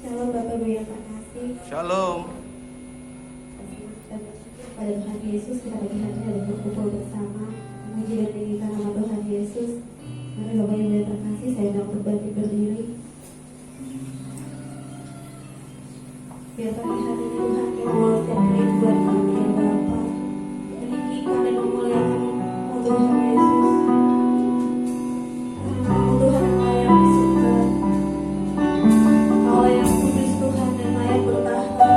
Shalom Bapak Ibu yang terkasih. Shalom. Kita bersyukur pada Tuhan Yesus, kita pagi hari ada berkumpul bersama memuji dan meninggikan nama Tuhan Yesus. Mari Bapak Ibu yang terkasih, saya undang untuk bangkit berdiri. Biar pagi hari ini Tuhan membawa setiap kerinduan kami ya Bapa, meninggikan dan memuliakan Tuhan Yesus. Karena Tuhan yang layak disembah, Allah yang kudus Tuhan dan layak bertahta.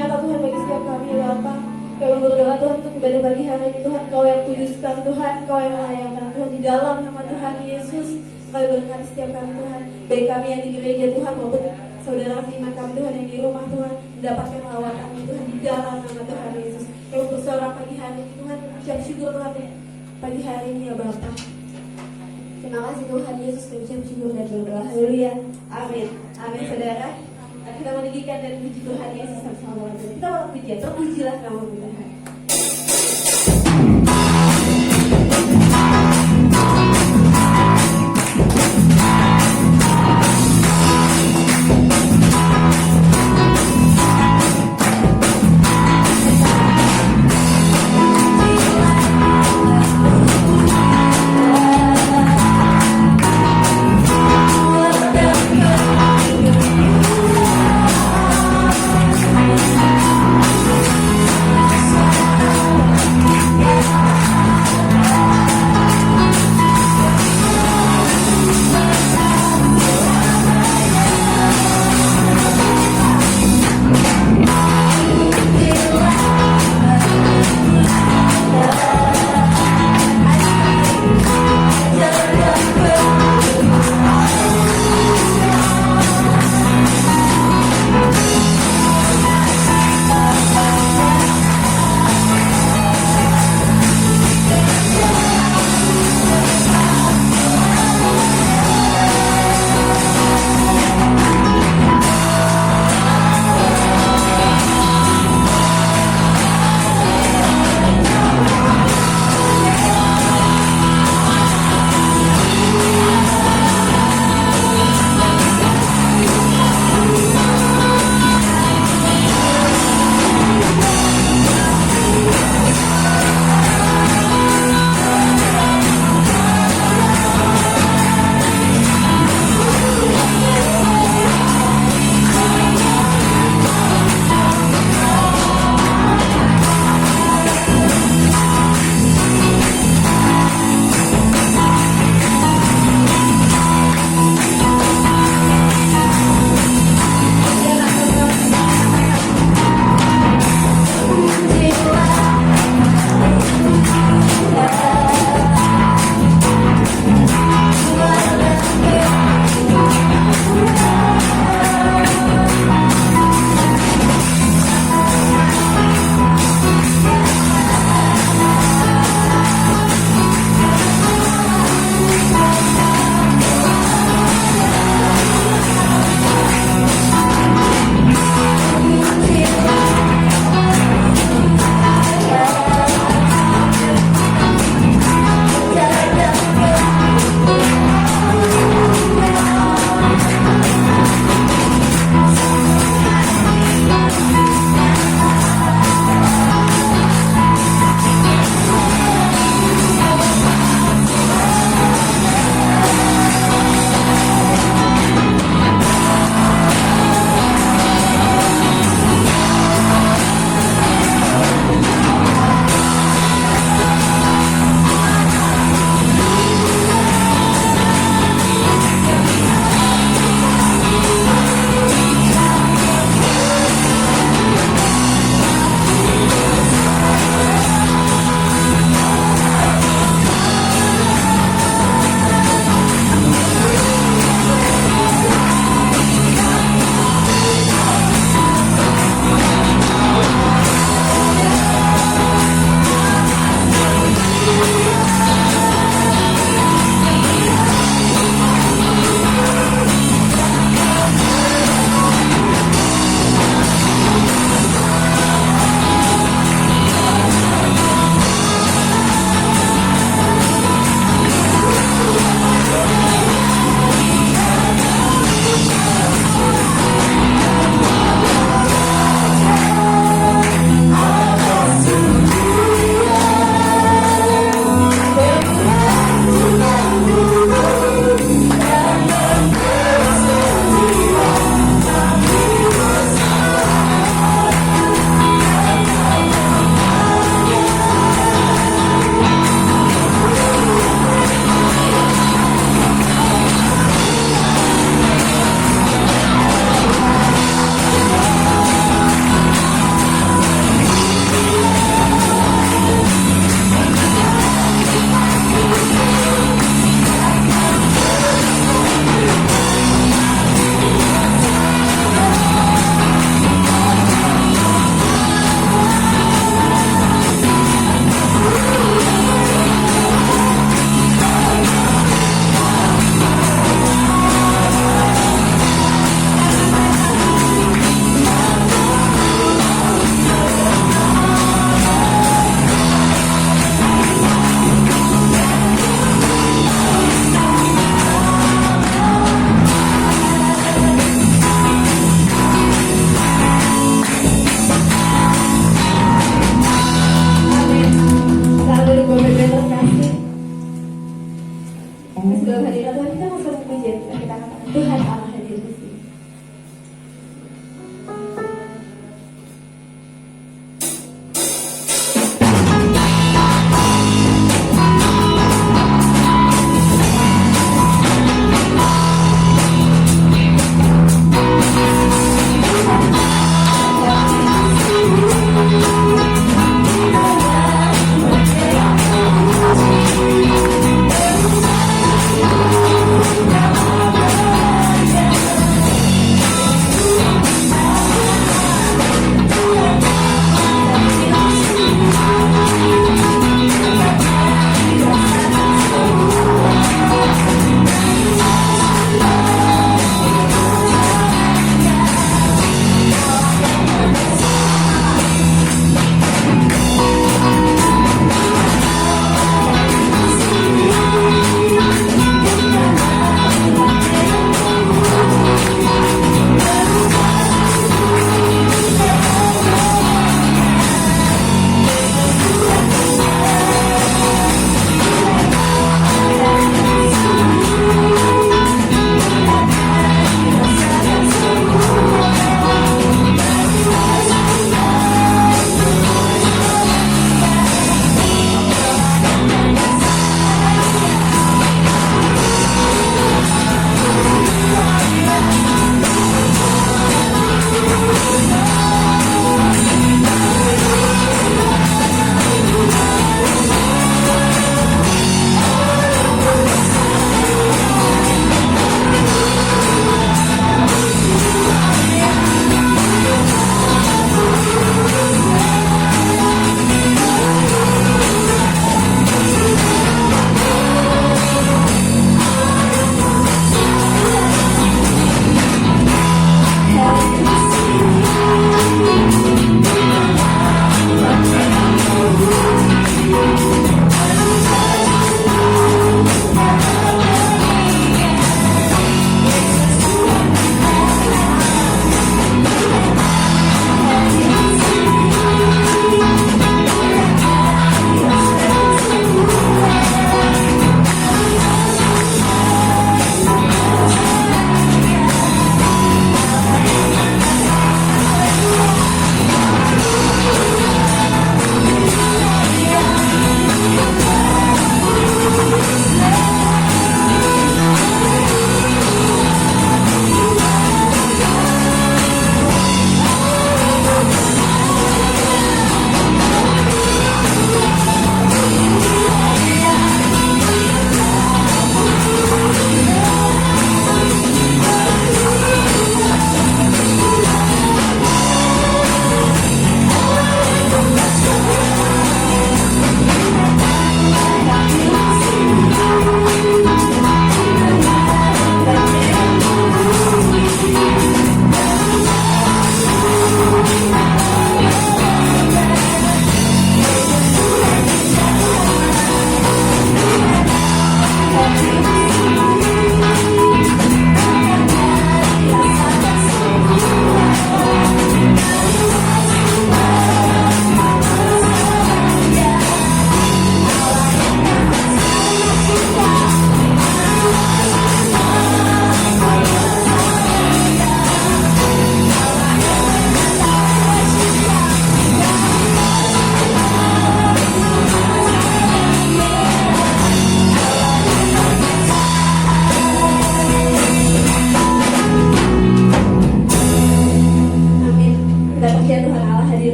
nyata Tuhan bagi setiap kami ya Bapa. Kami berdoa Tuhan untuk ibadah pagi hari ini Tuhan, Kau yang kuduskan Tuhan, Kau yang melayangkan Tuhan di dalam nama Tuhan Yesus. Kau berkati setiap kami Tuhan, baik kami yang di gereja Tuhan maupun saudara iman kami Tuhan yang di rumah Tuhan, mendapatkan lawatan Tuhan di dalam nama Tuhan Yesus. Kami bersorak pagi hari ini Tuhan, ucap syukur Tuhan pagi hari ini ya Bapa. Terima kasih Tuhan Yesus, kami ucap syukur dan berdoa. Haleluya. Amin. Amin saudara. Kita meninggikan dan puji Tuhan Yesus sama-sama. Kita mau puji, terpujilah nama Tuhan. Sorry.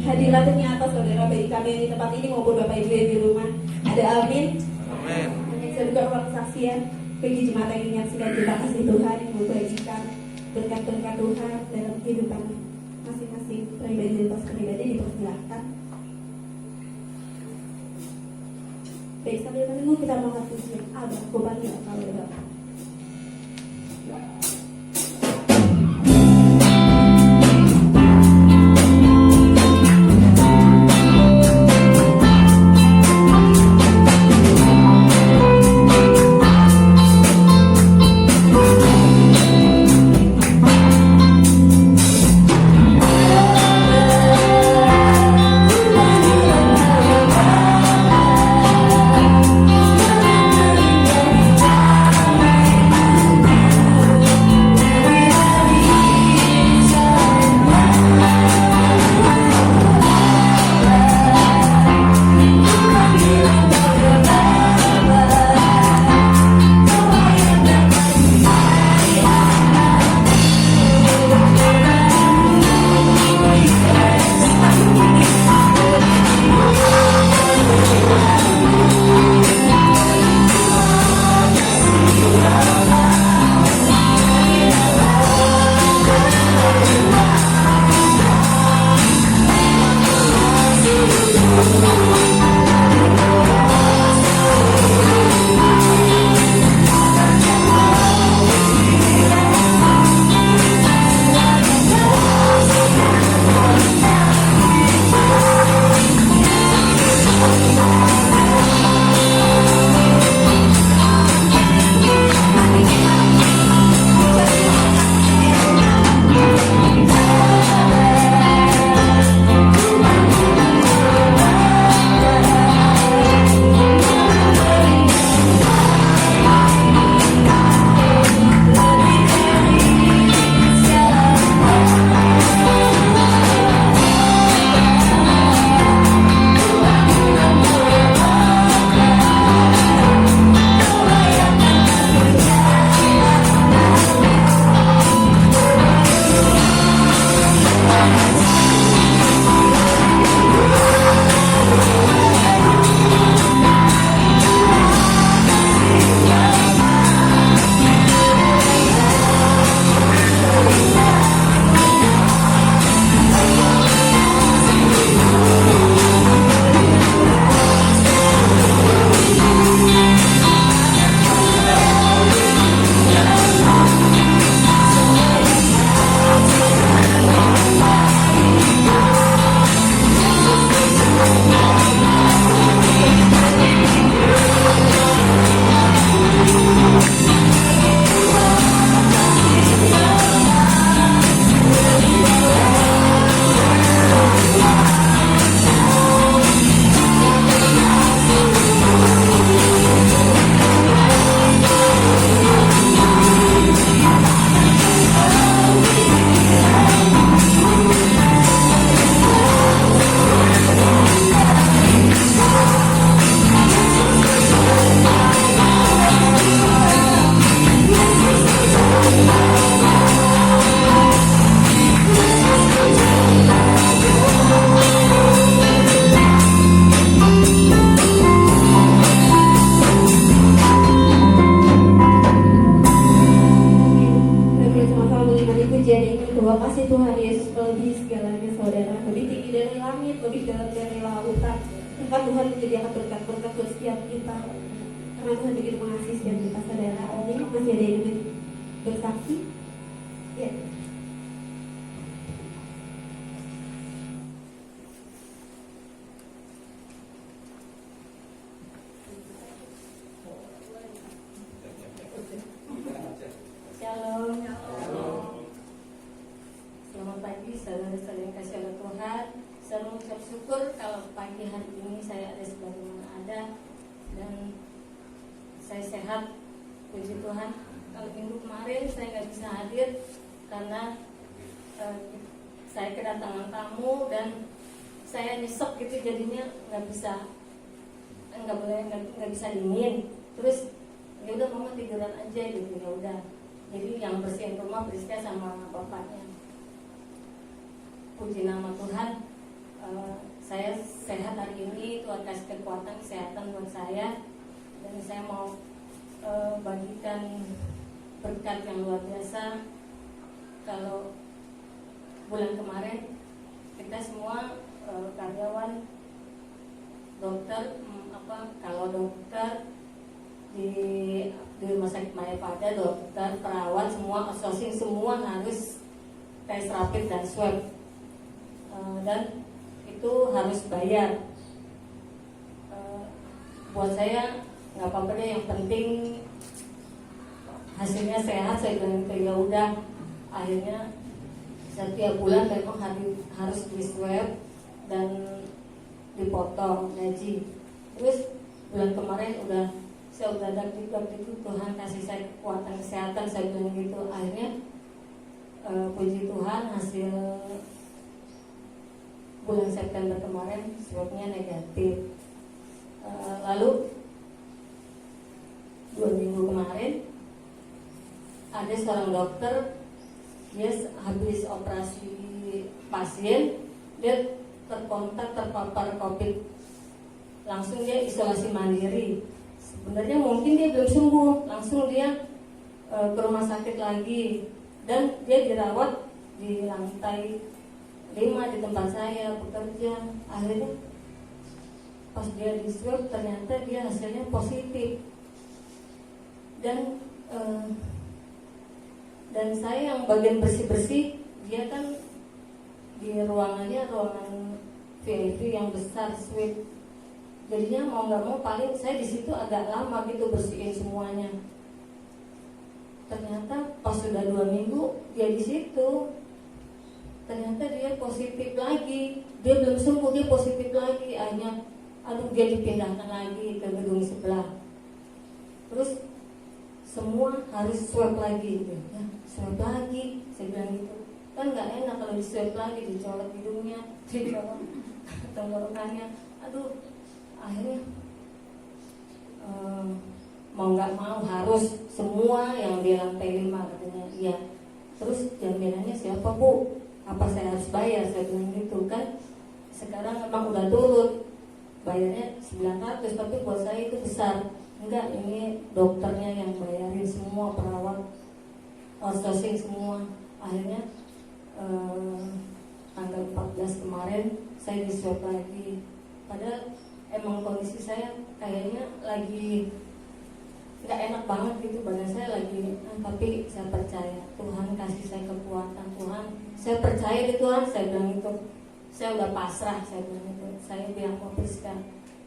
hadirlah ternyata saudara bagi kami yang di tempat ini maupun Bapak Ibu yang di rumah. Ada amin. Amin. Saya buka ruang kesaksian bagi jemaat yang menyaksikan kita kasih Tuhan yang membagikan berkat-berkat Tuhan dalam kehidupan masing-masing pribadi dipersilahkan. Baik, sambil menunggu kita mengangkat pujian Abah Kubani kalau Bapak. nggak bisa dingin. Terus ya udah mama tiduran aja gitu, ya udah. Jadi yang bersihin rumah Priska sama bapaknya. Puji nama Tuhan, saya sehat hari ini, Tuhan kasih kekuatan kesehatan buat saya, dan saya mau bagikan berkat yang luar biasa. Kalau bulan kemarin kita semua karyawan dokter, kalau dokter di rumah sakit Mayapada, dokter, perawat, semua outsourcing, semua harus tes rapid dan swab, dan itu harus bayar. Buat saya nggak apa-apa deh, yang penting hasilnya sehat. Saya bilang itu ya udah. Akhirnya setiap bulan memang harus di swab dan dipotong gaji. Terus bulan kemarin saya udah itu Tuhan kasih saya kekuatan kesehatan, saya bilang gitu. Akhirnya puji Tuhan, hasil bulan September kemarin swabnya negatif. Lalu 2 minggu kemarin ada seorang dokter, dia habis operasi pasien, dia terpapar COVID, langsung dia isolasi mandiri. Sebenarnya mungkin dia belum sembuh, langsung dia ke rumah sakit lagi, dan dia dirawat di lantai 5 di tempat saya bekerja. Akhirnya pas dia di swab ternyata dia hasilnya positif, dan saya yang bagian bersih-bersih, dia kan di ruangan VIP yang besar suite. Jadinya mau nggak mau paling saya di situ agak lama gitu bersihin semuanya. Ternyata pas sudah 2 minggu dia di situ, ternyata dia positif lagi. Dia belum sembuh, dia positif lagi. Akhirnya dia dipindahkan lagi ke gedung sebelah. Terus semua harus swab lagi gitu. Ya, swab lagi, saya bilang gitu. Kan nggak enak kalau di swab lagi, dicolok hidungnya, dicolok tenggorokannya. Akhirnya mau nggak mau harus semua yang di lantai 5 katanya. Iya. Terus jaminannya siapa, Bu? Apa saya harus bayar? Saya bilang gitu kan. Sekarang memang udah turun, bayarnya 900, tapi buat saya itu besar. Enggak, ini dokternya yang bayarin semua, perawat, outsourcing semua. Akhirnya tanggal 14 kemarin saya di swab lagi. Padahal emang kondisi saya kayaknya lagi nggak enak banget gitu, badan saya lagi, tapi saya percaya Tuhan kasih saya kekuatan. Tuhan, saya percaya di Tuhan, saya bilang itu. Saya udah pasrah, saya bilang itu. Saya bilang mau Priska,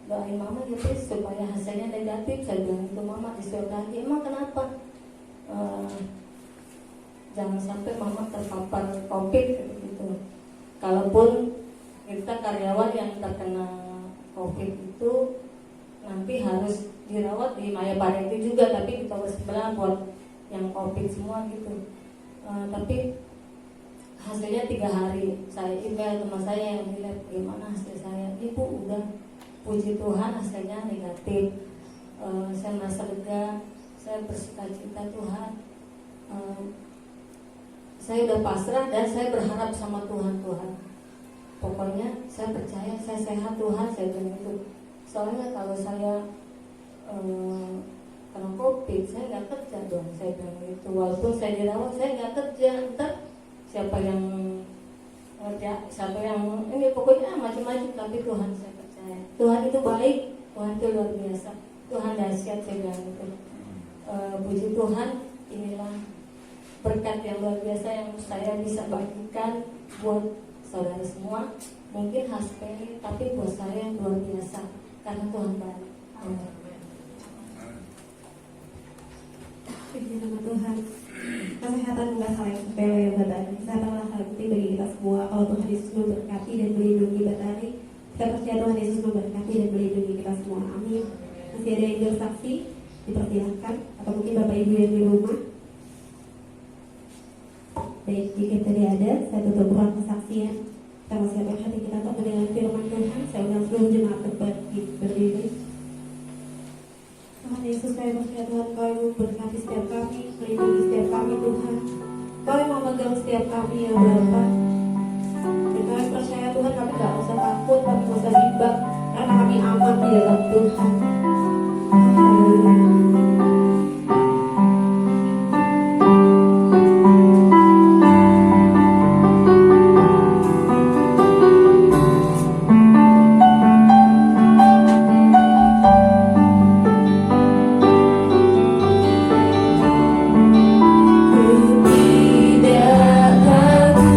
doain mama ya Pris supaya hasilnya negatif. Saya bilang itu, mama disuruh lagi. Emang kenapa? Jangan sampai mama terpapar COVID gitu. Kalaupun kita karyawan yang terkena COVID itu nanti harus dirawat di Mayapada itu juga, tapi di tower sebelah buat yang COVID semua gitu. Tapi hasilnya 3 hari. Saya email teman saya yang dilihat gimana hasil saya. Ibu udah, puji Tuhan hasilnya negatif. Saya merasa lega, saya bersukacita Tuhan. Saya udah pasrah dan saya berharap sama Tuhan. Pokoknya saya percaya saya sehat Tuhan, saya bilang itu. Soalnya kalau saya kena COVID, saya nggak kerja dong, saya bilang gitu. Walaupun saya dirawat, saya nggak kerja. Ntar siapa yang kerja, siapa yang ini, pokoknya macam-macam. Tapi Tuhan saya percaya, Tuhan itu baik, Tuhan itu luar biasa, Tuhan dahsyat, saya bilang gitu. Puji Tuhan, inilah berkat yang luar biasa yang saya bisa bagikan buat saudara semua. Mungkin sepele, tapi buat saya yang luar biasa karena Tuhan baik. Puji nama Tuhan. Kesehatan bukan hal yang sepele ya Batari. Kesehatan adalah hal penting bagi kita semua. Kalau Tuhan Yesus memberkati dan melindungi Batari, kita percaya Tuhan Yesus memberkati dan melindungi kita semua. Amin. Masih ada yang bersaksi, dipersilakan. Atau mungkin Bapak Ibu yang di rumah. Baik, jika tadi ada, saya tutup ruang kesaksian. Kita masih ada hati kita untuk mendengar firman Tuhan. Saya undang seluruh jemaat berdiri. Tuhan Yesus, kami percaya Tuhan, Kau yang memberkati setiap kami, melindungi setiap kami Tuhan. Kau yang memegang setiap kami ya Bapa. Dan kami percaya Tuhan, kami tidak usah takut aman di dalam Tuhan. Haleluya. Tidak takut.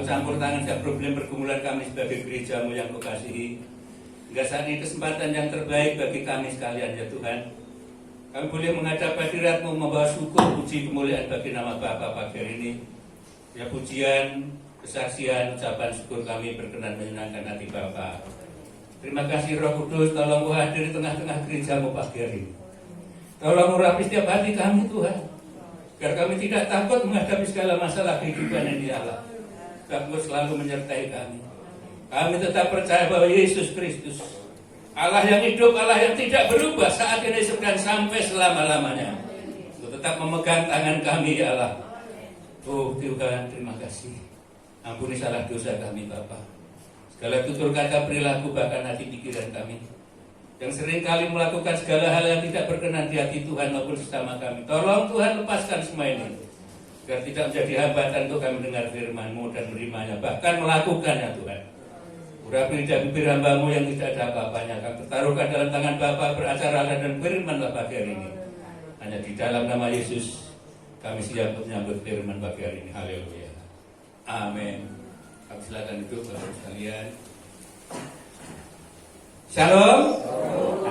selalu campur tangan setiap problem pergumulan kami sebagai gereja-Mu yang Kau kasihi. Hingga saat ini kesempatan yang terbaik bagi kami sekalian ya Tuhan. Kami boleh menghadap hadirat-Mu membawa syukur, puji, kemuliaan bagi nama Bapa pagi hari ini. Ya pujian, kesaksian, ucapan syukur kami berkenan menyenangkan hati Bapa. Terima kasih Roh Kudus, tolong Kau hadir di tengah-tengah gereja-Mu pagi hari ini. Tolong urapi setiap hati kami Tuhan, agar kami tidak takut menghadapi segala masalah kehidupan ini Allah. Kau selalu menyertai kami. Kami tetap percaya bahwa Yesus Kristus, Allah yang hidup, Allah yang tidak berubah saat ini dan sampai selama-lamanya, untuk tetap memegang tangan kami ya Allah. Oh Tuhan, terima kasih. Ampuni salah dosa kami Bapa. Segala tutur kata, perilaku, bahkan hati pikiran kami yang seringkali melakukan segala hal yang tidak berkenan di hati Tuhan maupun sesama kami. Tolong Tuhan lepaskan semua ini, agar tidak menjadi hambatan untuk kami mendengar firman-Mu dan menerimanya, bahkan melakukannya Tuhan. Urapi lidah bibir hamba-Mu yang tidak ada apa-apanya, kami pertaruhkan dalam tangan Bapa, beracara dan firman-Mu pagi hari ini. Hanya di dalam nama Yesus kami siap menyambut firman pagi hari ini. Haleluya. Amin. Kami silakan duduk Bapak sekalian. Shalom.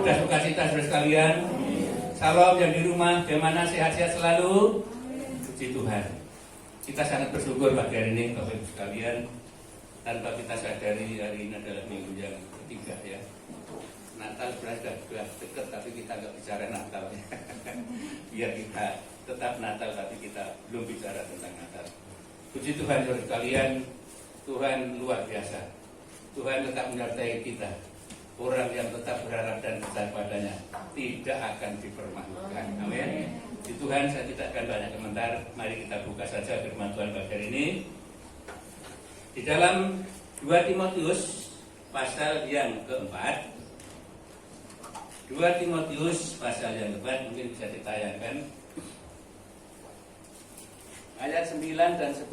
Ada sukacita saudara sekalian. Shalom yang di rumah, bagaimana sehat-sehat selalu? Puji Tuhan. Kita sangat bersyukur pagi hari ini Bapak Ibu sekalian. Tanpa kita sadari hari ini adalah minggu yang ketiga ya. Natal sudah dekat tapi kita nggak bicara Natal ya. Biar kita tetap Natal tapi kita belum bicara tentang Natal. Puji Tuhan saudara sekalian, Tuhan luar biasa. Tuhan tetap menyertai kita. Orang yang tetap berharap dan percaya padanya tidak akan dipermalukan. Amin. Di Tuhan saya tidak akan banyak komentar. Mari kita buka saja firman Tuhan pagi hari ini. Di dalam 2 Timotius pasal yang keempat. 2 Timotius pasal yang keempat, mungkin bisa ditayangkan. Ayat 9 dan 10.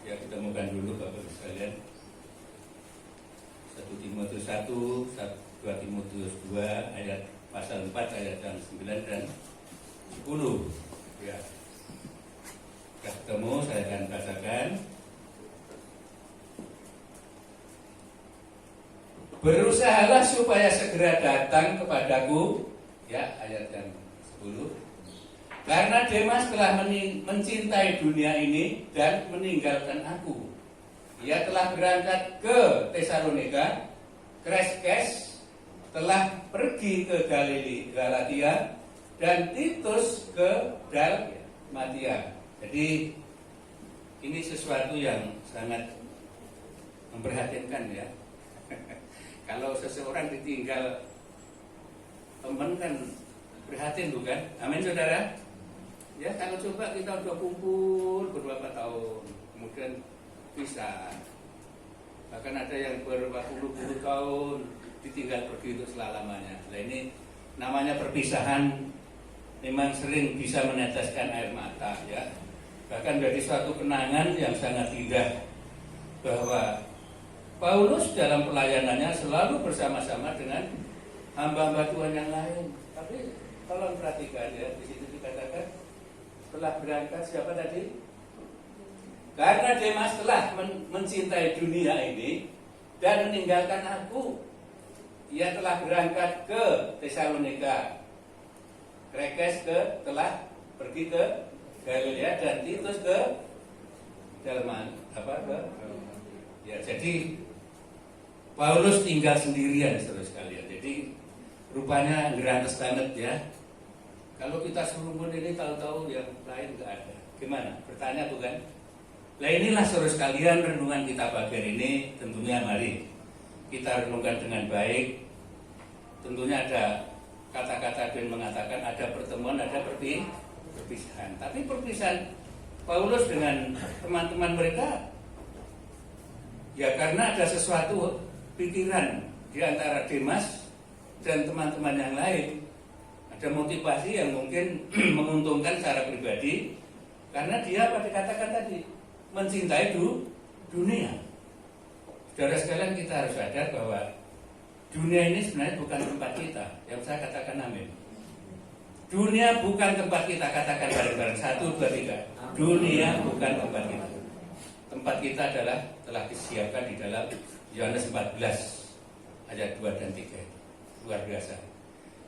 Ya, kita temukan dulu Bapak Ibu sekalian. 1 Timotius 1, 2 Timotius 2 ayat pasal 4 ayat yang 9 dan 10. Ya. Kita ketemu, saya akan bacakan. Berusahalah supaya segera datang kepadaku, ya, ayat yang 10. Karena Demas telah mencintai dunia ini dan meninggalkan aku. Ia telah berangkat ke Tesalonika. Kreskes telah pergi ke Galatia dan Titus ke Dalmatia. Jadi ini sesuatu yang sangat memprihatinkan ya. Kalau seseorang ditinggal teman kan prihatin bukan? Amin saudara. Ya, kalau coba kita udah kumpul beberapa tahun, kemudian pisah. Bahkan ada yang berpuluh-puluh tahun ditinggal pergi untuk selama-lamanya. Nah ini namanya perpisahan, memang sering bisa meneteskan air mata ya. Bahkan dari suatu kenangan yang sangat indah bahwa Paulus dalam pelayanannya selalu bersama-sama dengan hamba-hamba Tuhan yang lain. Tapi tolong perhatikan ya, di situ dikatakan telah berangkat siapa tadi? Karena Demas telah mencintai dunia ini dan meninggalkan aku. Ia telah berangkat ke Tesalonika. Kreskes telah pergi ke Galilea dan Titus ke Dalmatia. Ya, jadi Paulus tinggal sendirian saudara sekalian. Jadi rupanya gerantes banget ya. Kalau kita serumpun ini tahu-tahu yang lain nggak ada. Gimana? Bertanya bukan? Nah inilah saudara sekalian renungan kita pagi hari ini. Tentunya mari kita renungkan dengan baik. Tentunya ada kata-kata yang mengatakan ada pertemuan, ada perpisahan. Tapi perpisahan Paulus dengan teman-teman mereka ya karena ada sesuatu pikiran di antara Demas dan teman-teman yang lain. Ada motivasi yang mungkin menguntungkan secara pribadi karena dia apa dikatakan tadi mencintai dunia. Saudara sekalian kita harus sadar bahwa dunia ini sebenarnya bukan tempat kita. Yang saya katakan amin. Dunia bukan tempat kita, katakan bareng-bareng. 1, 2, 3. Dunia bukan tempat kita. Tempat kita adalah telah disiapkan di dalam Yohanes 14 ayat 2 dan 3. Luar biasa.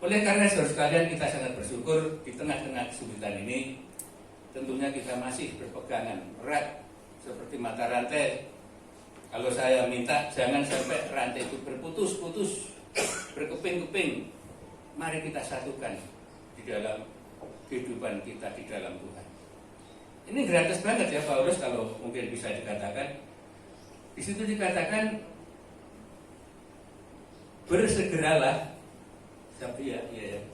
Oleh karena saudara sekalian, kita sangat bersyukur di tengah-tengah kesulitan ini. Tentunya kita masih berpegangan erat seperti mata rantai. Kalau saya minta jangan sampai rantai itu berputus-putus, berkeping-keping. Mari kita satukan di dalam kehidupan kita di dalam Tuhan. Ini gratis banget ya Paulus, kalau mungkin bisa dikatakan. Di situ dikatakan bersegeralah. Sampai ya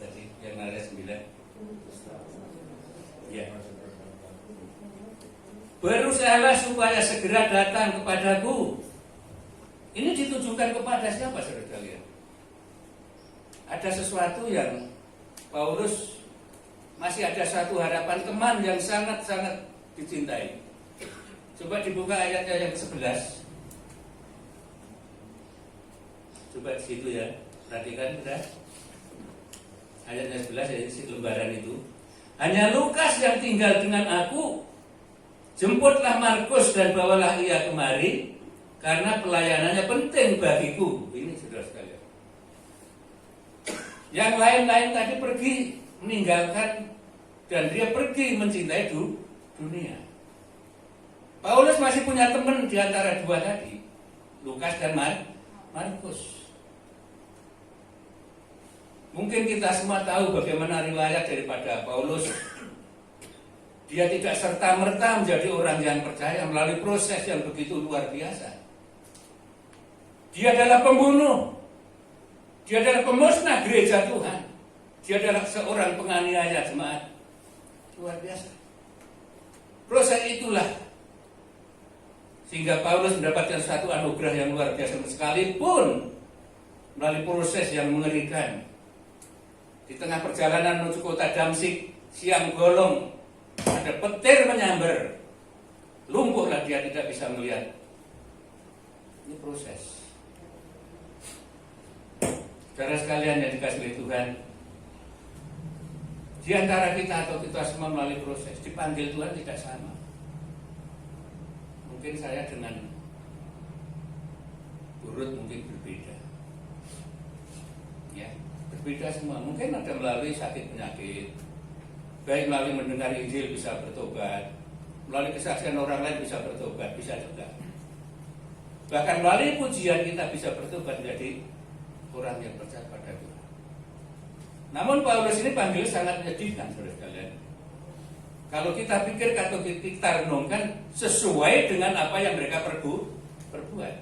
tadi yang ada 9. Ya. Berusahalah supaya segera datang kepadaku. Ini ditujukan kepada siapa saudara kalian? Ada sesuatu yang Paulus masih ada satu harapan teman yang sangat-sangat dicintai. Coba dibuka ayatnya yang ke-11. Coba di situ ya, perhatikan sudah. Ayatnya 11 ya, lembaran itu. Hanya Lukas yang tinggal dengan aku. Jemputlah Markus dan bawalah ia kemari, karena pelayanannya penting bagiku. Ini saudara sekalian. Yang lain-lain tadi pergi meninggalkan, dan dia pergi mencintai dunia. Paulus masih punya teman di antara dua tadi, Lukas dan Markus. Mungkin kita semua tahu bagaimana riwayat daripada Paulus. Dia tidak serta-merta menjadi orang yang percaya melalui proses yang begitu luar biasa. Dia adalah pembunuh. Dia adalah pemusnah gereja Tuhan. Dia adalah seorang penganiaya jemaat. Luar biasa. Proses itulah sehingga Paulus mendapatkan satu anugerah yang luar biasa, sekalipun melalui proses yang mengerikan. Di tengah perjalanan menuju kota Damsik, siang bolong, ada petir menyambar, lumpuhlah dia, tidak bisa melihat. Ini proses. Saudara sekalian yang dikasihi oleh Tuhan, di antara kita atau kita semua melalui proses, dipanggil Tuhan tidak sama. Mungkin saya dengan Burut mungkin berbeda. Ya, berbeda semua. Mungkin ada melalui sakit penyakit, baik melalui mendengar Injil bisa bertobat, melalui kesaksian orang lain bisa bertobat, bisa juga. Bahkan melalui pujian kita bisa bertobat menjadi orang yang percaya pada Tuhan. Namun Paulus ini panggil sangat menyedihkan, saudara sekalian. Kalau kita pikir atau kita renungkan sesuai dengan apa yang mereka perbuat.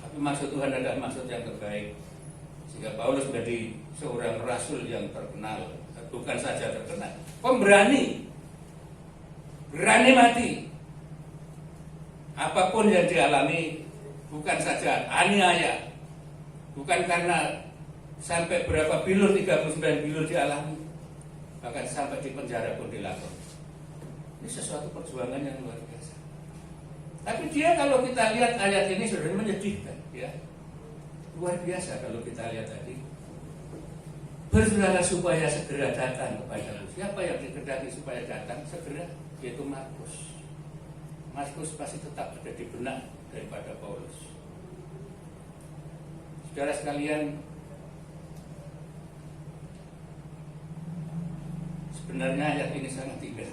Tapi maksud Tuhan adalah maksud yang terbaik. Sehingga Paulus menjadi seorang rasul yang terkenal. Bukan saja terkenal, pemberani, berani mati. Apapun yang dialami, bukan saja aniaya, bukan karena sampai berapa bilur, 39 bilur dialami, bahkan sampai di penjara pun dilakukan. Ini sesuatu perjuangan yang luar biasa. Tapi dia, kalau kita lihat ayat ini sudah menyedihkan, ya, luar biasa kalau kita lihat tadi. Berusahalah supaya segera datang kepadaku. Siapa yang dikehendaki supaya datang segera? Yaitu Markus. Markus pasti tetap ada di benak daripada Paulus. Saudara sekalian, sebenarnya ayat ini sangat indah.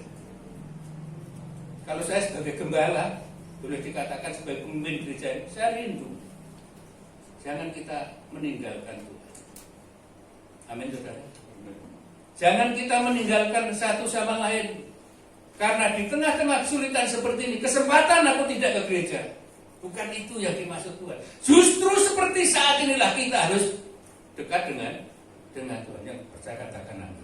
Kalau saya sebagai gembala, boleh dikatakan sebagai pemimpin gereja, saya rindu. Jangan kita meninggalkan Tuhan. Amin, saudara. Jangan kita meninggalkan satu sama lain. Karena di tengah-tengah kesulitan seperti ini, kesempatan aku tidak ke gereja. Bukan itu yang dimaksud Tuhan. Justru seperti saat inilah kita harus dekat dengan Tuhan. Yang percaya katakan amin.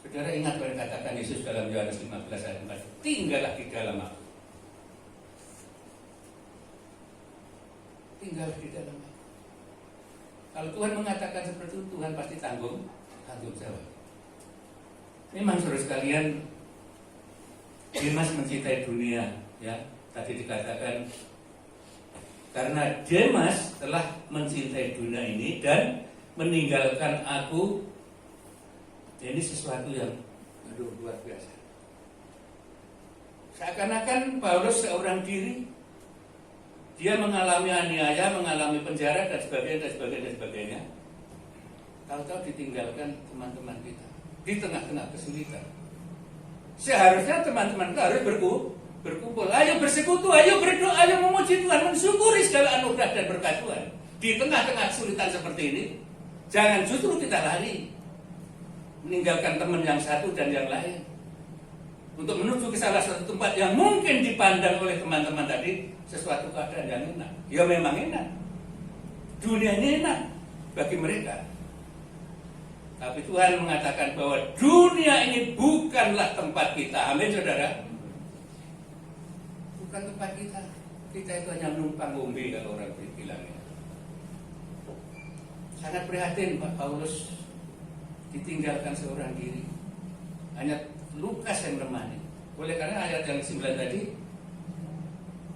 Saudara ingat apa yang katakan Yesus dalam Yohanes 15 ayat 4. Tinggallah di dalam aku. Tinggal di dalam aku. Kalau Tuhan mengatakan seperti itu, Tuhan pasti tanggung jawab. Memang saudara sekalian, Demas mencintai dunia, ya. Tadi dikatakan karena Demas telah mencintai dunia ini dan meninggalkan aku Ini sesuatu yang luar biasa. Seakan-akan Paulus seorang diri, dia mengalami aniaya, mengalami penjara dan sebagainya. Tahu-tahu ditinggalkan teman-teman kita di tengah-tengah kesulitan. Seharusnya teman-teman kita harus berkumpul, ayo bersekutu, ayo berdoa, ayo memuji Tuhan, mensyukuri segala anugerah dan berkat Tuhan. Di tengah-tengah kesulitan seperti ini, jangan justru kita lari, meninggalkan teman yang satu dan yang lain, untuk menuju ke salah satu tempat yang mungkin dipandang oleh teman-teman tadi sesuatu keadaan yang enak. Ya memang enak, dunia ini enak bagi mereka. Tapi Tuhan mengatakan bahwa dunia ini bukanlah tempat kita. Amin, saudara. Bukan tempat kita. Kita itu hanya numpang ngombe kalau orang bilangnya. Sangat prihatin Pak Paulus ditinggalkan seorang diri. Hanya Lukas yang menemani. Oleh karena ayat yang 9 tadi,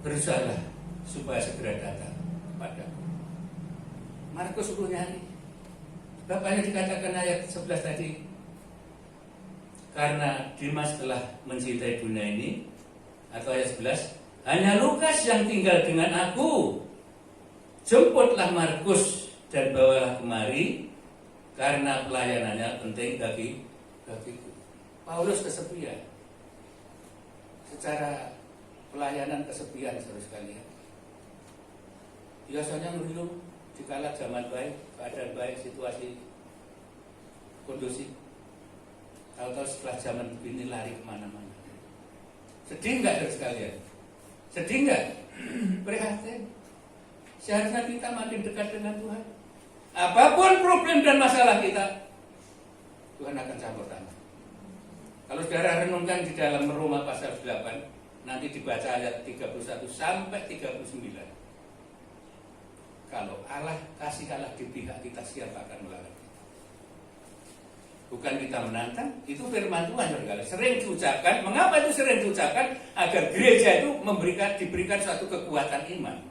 berusahalah supaya segera datang kepadaku. Markus suruh nyari. Bapaknya dikatakan ayat 11 tadi, karena Dimas telah mencintai dunia ini, atau ayat 11, hanya Lukas yang tinggal dengan aku. Jemputlah Markus dan bawalah kemari, karena pelayanannya penting bagiku. Paulus kesepian. Secara pelayanan kesepian, saudara sekalian. Biasanya ngeluh dikala zaman baik, keadaan baik, situasi kondusif. Tahu-tahu setelah zaman begini lari kemana-mana. Sedih nggak, saudara sekalian? Sedih nggak? Prihatin. Seharusnya kita makin dekat dengan Tuhan. Apapun problem dan masalah kita, Tuhan akan campur tangan. Kalau saudara renungkan di dalam Roma pasal 8, nanti dibaca ayat 31 sampai 39. Kalau Allah kasih Allah di pihak kita, siapa akan melawan kita? Bukan kita menantang, itu firman Tuhan, saudara. Sering diucapkan. Mengapa itu sering diucapkan? Agar gereja itu diberikan suatu kekuatan iman.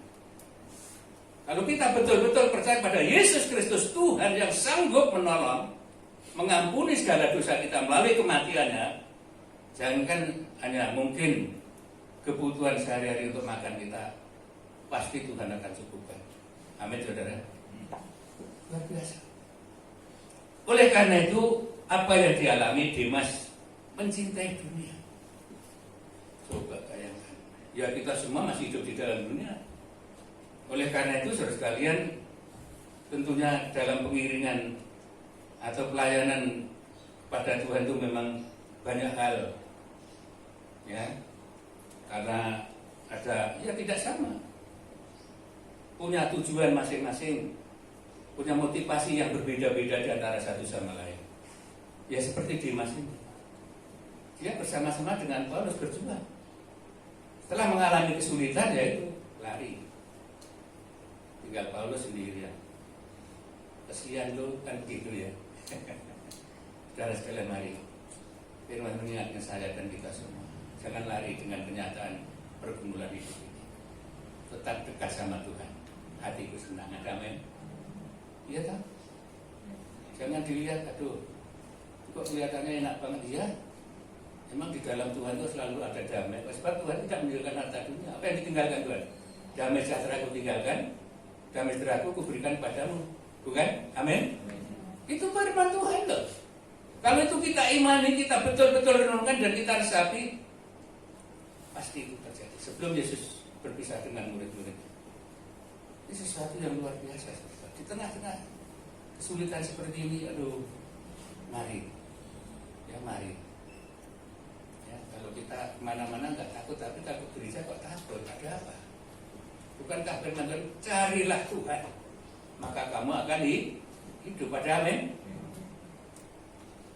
Kalau kita betul-betul percaya pada Yesus Kristus, Tuhan yang sanggup menolong, mengampuni segala dosa kita melalui kematiannya, jangankan hanya mungkin kebutuhan sehari-hari untuk makan kita, pasti Tuhan akan cukupkan. Amin, saudara. Luar biasa. Oleh karena itu, apa yang dialami Dimas, mencintai dunia. Coba bayangkan. Ya, kita semua masih hidup di dalam dunia. Oleh karena itu, saudara sekalian, tentunya dalam pengiringan atau pelayanan pada Tuhan itu memang banyak hal, ya, karena ada, ya tidak sama, punya tujuan masing-masing, punya motivasi yang berbeda-beda di antara satu sama lain. Ya seperti Dimas ini, dia bersama-sama dengan Paulus berjuang. Setelah mengalami kesulitan, yaitu lari, tinggal Paulus sendirian. Kesian lo kan gitu ya. Saudara sekalian, mari firman mengingatkan saya dan kita semua, jangan lari dengan kenyataan pergumulan hidup ini. Tetap dekat sama Tuhan. Hatiku senang, amin. Iya tak? Jangan dilihat, aduh, kok kelihatannya enak banget. Iya, emang di dalam Tuhan itu selalu ada damai. Sebab Tuhan tidak meninggalkan harta dunia. Apa yang ditinggalkan Tuhan? Damai sejahtera aku tinggalkan, damai sejahtera aku kuberikan padamu. Bukan? Amin. Itu firman Tuhan loh. Kalau itu kita imani, kita betul-betul renungkan dan kita resapi, pasti itu terjadi. Sebelum Yesus berpisah dengan murid-murid, ini sesuatu yang luar biasa. Di tengah-tengah kesulitan seperti ini, aduh, mari, ya mari. Ya, kalau kita kemana-mana nggak takut, tapi takut gereja kok takut? Ada apa? Bukankah firman Tuhan, carilah Tuhan, maka kamu akan hidup. Pada amin.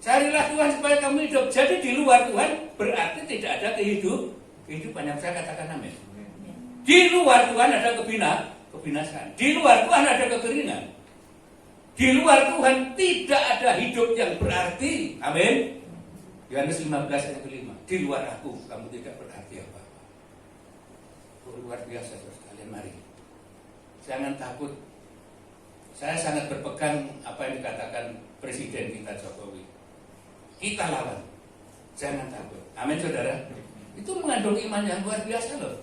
Carilah Tuhan supaya kamu hidup. Jadi di luar Tuhan berarti tidak ada kehidupan yang saya katakan amin. Di luar Tuhan ada kebinasaan. Di luar Tuhan ada kekeringan. Di luar Tuhan tidak ada hidup yang berarti. Amin. Yohanes 15 ayat 5. Di luar aku kamu tidak berarti apa-apa. Luar biasa sekalian, mari. Jangan takut. Saya sangat berpegang apa yang dikatakan Presiden kita Jokowi. kita lawan. Jangan takut. Amin saudara. Itu mengandung iman yang luar biasa loh.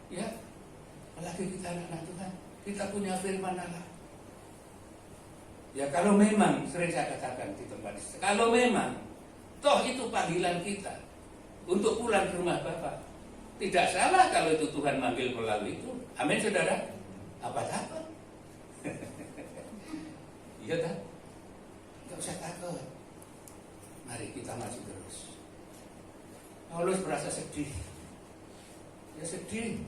Ya, apalagi kita anak Tuhan, kita punya firman Allah. Ya kalau memang, sering saya katakan di tempat ini, kalau memang toh itu panggilan kita untuk pulang ke rumah Bapa, tidak salah kalau itu Tuhan manggil melalui itu. Amin saudara. Apa takut? Iya kan? Tidak usah takut. Mari kita maju terus. Paulus merasa sedih. Ya sedih.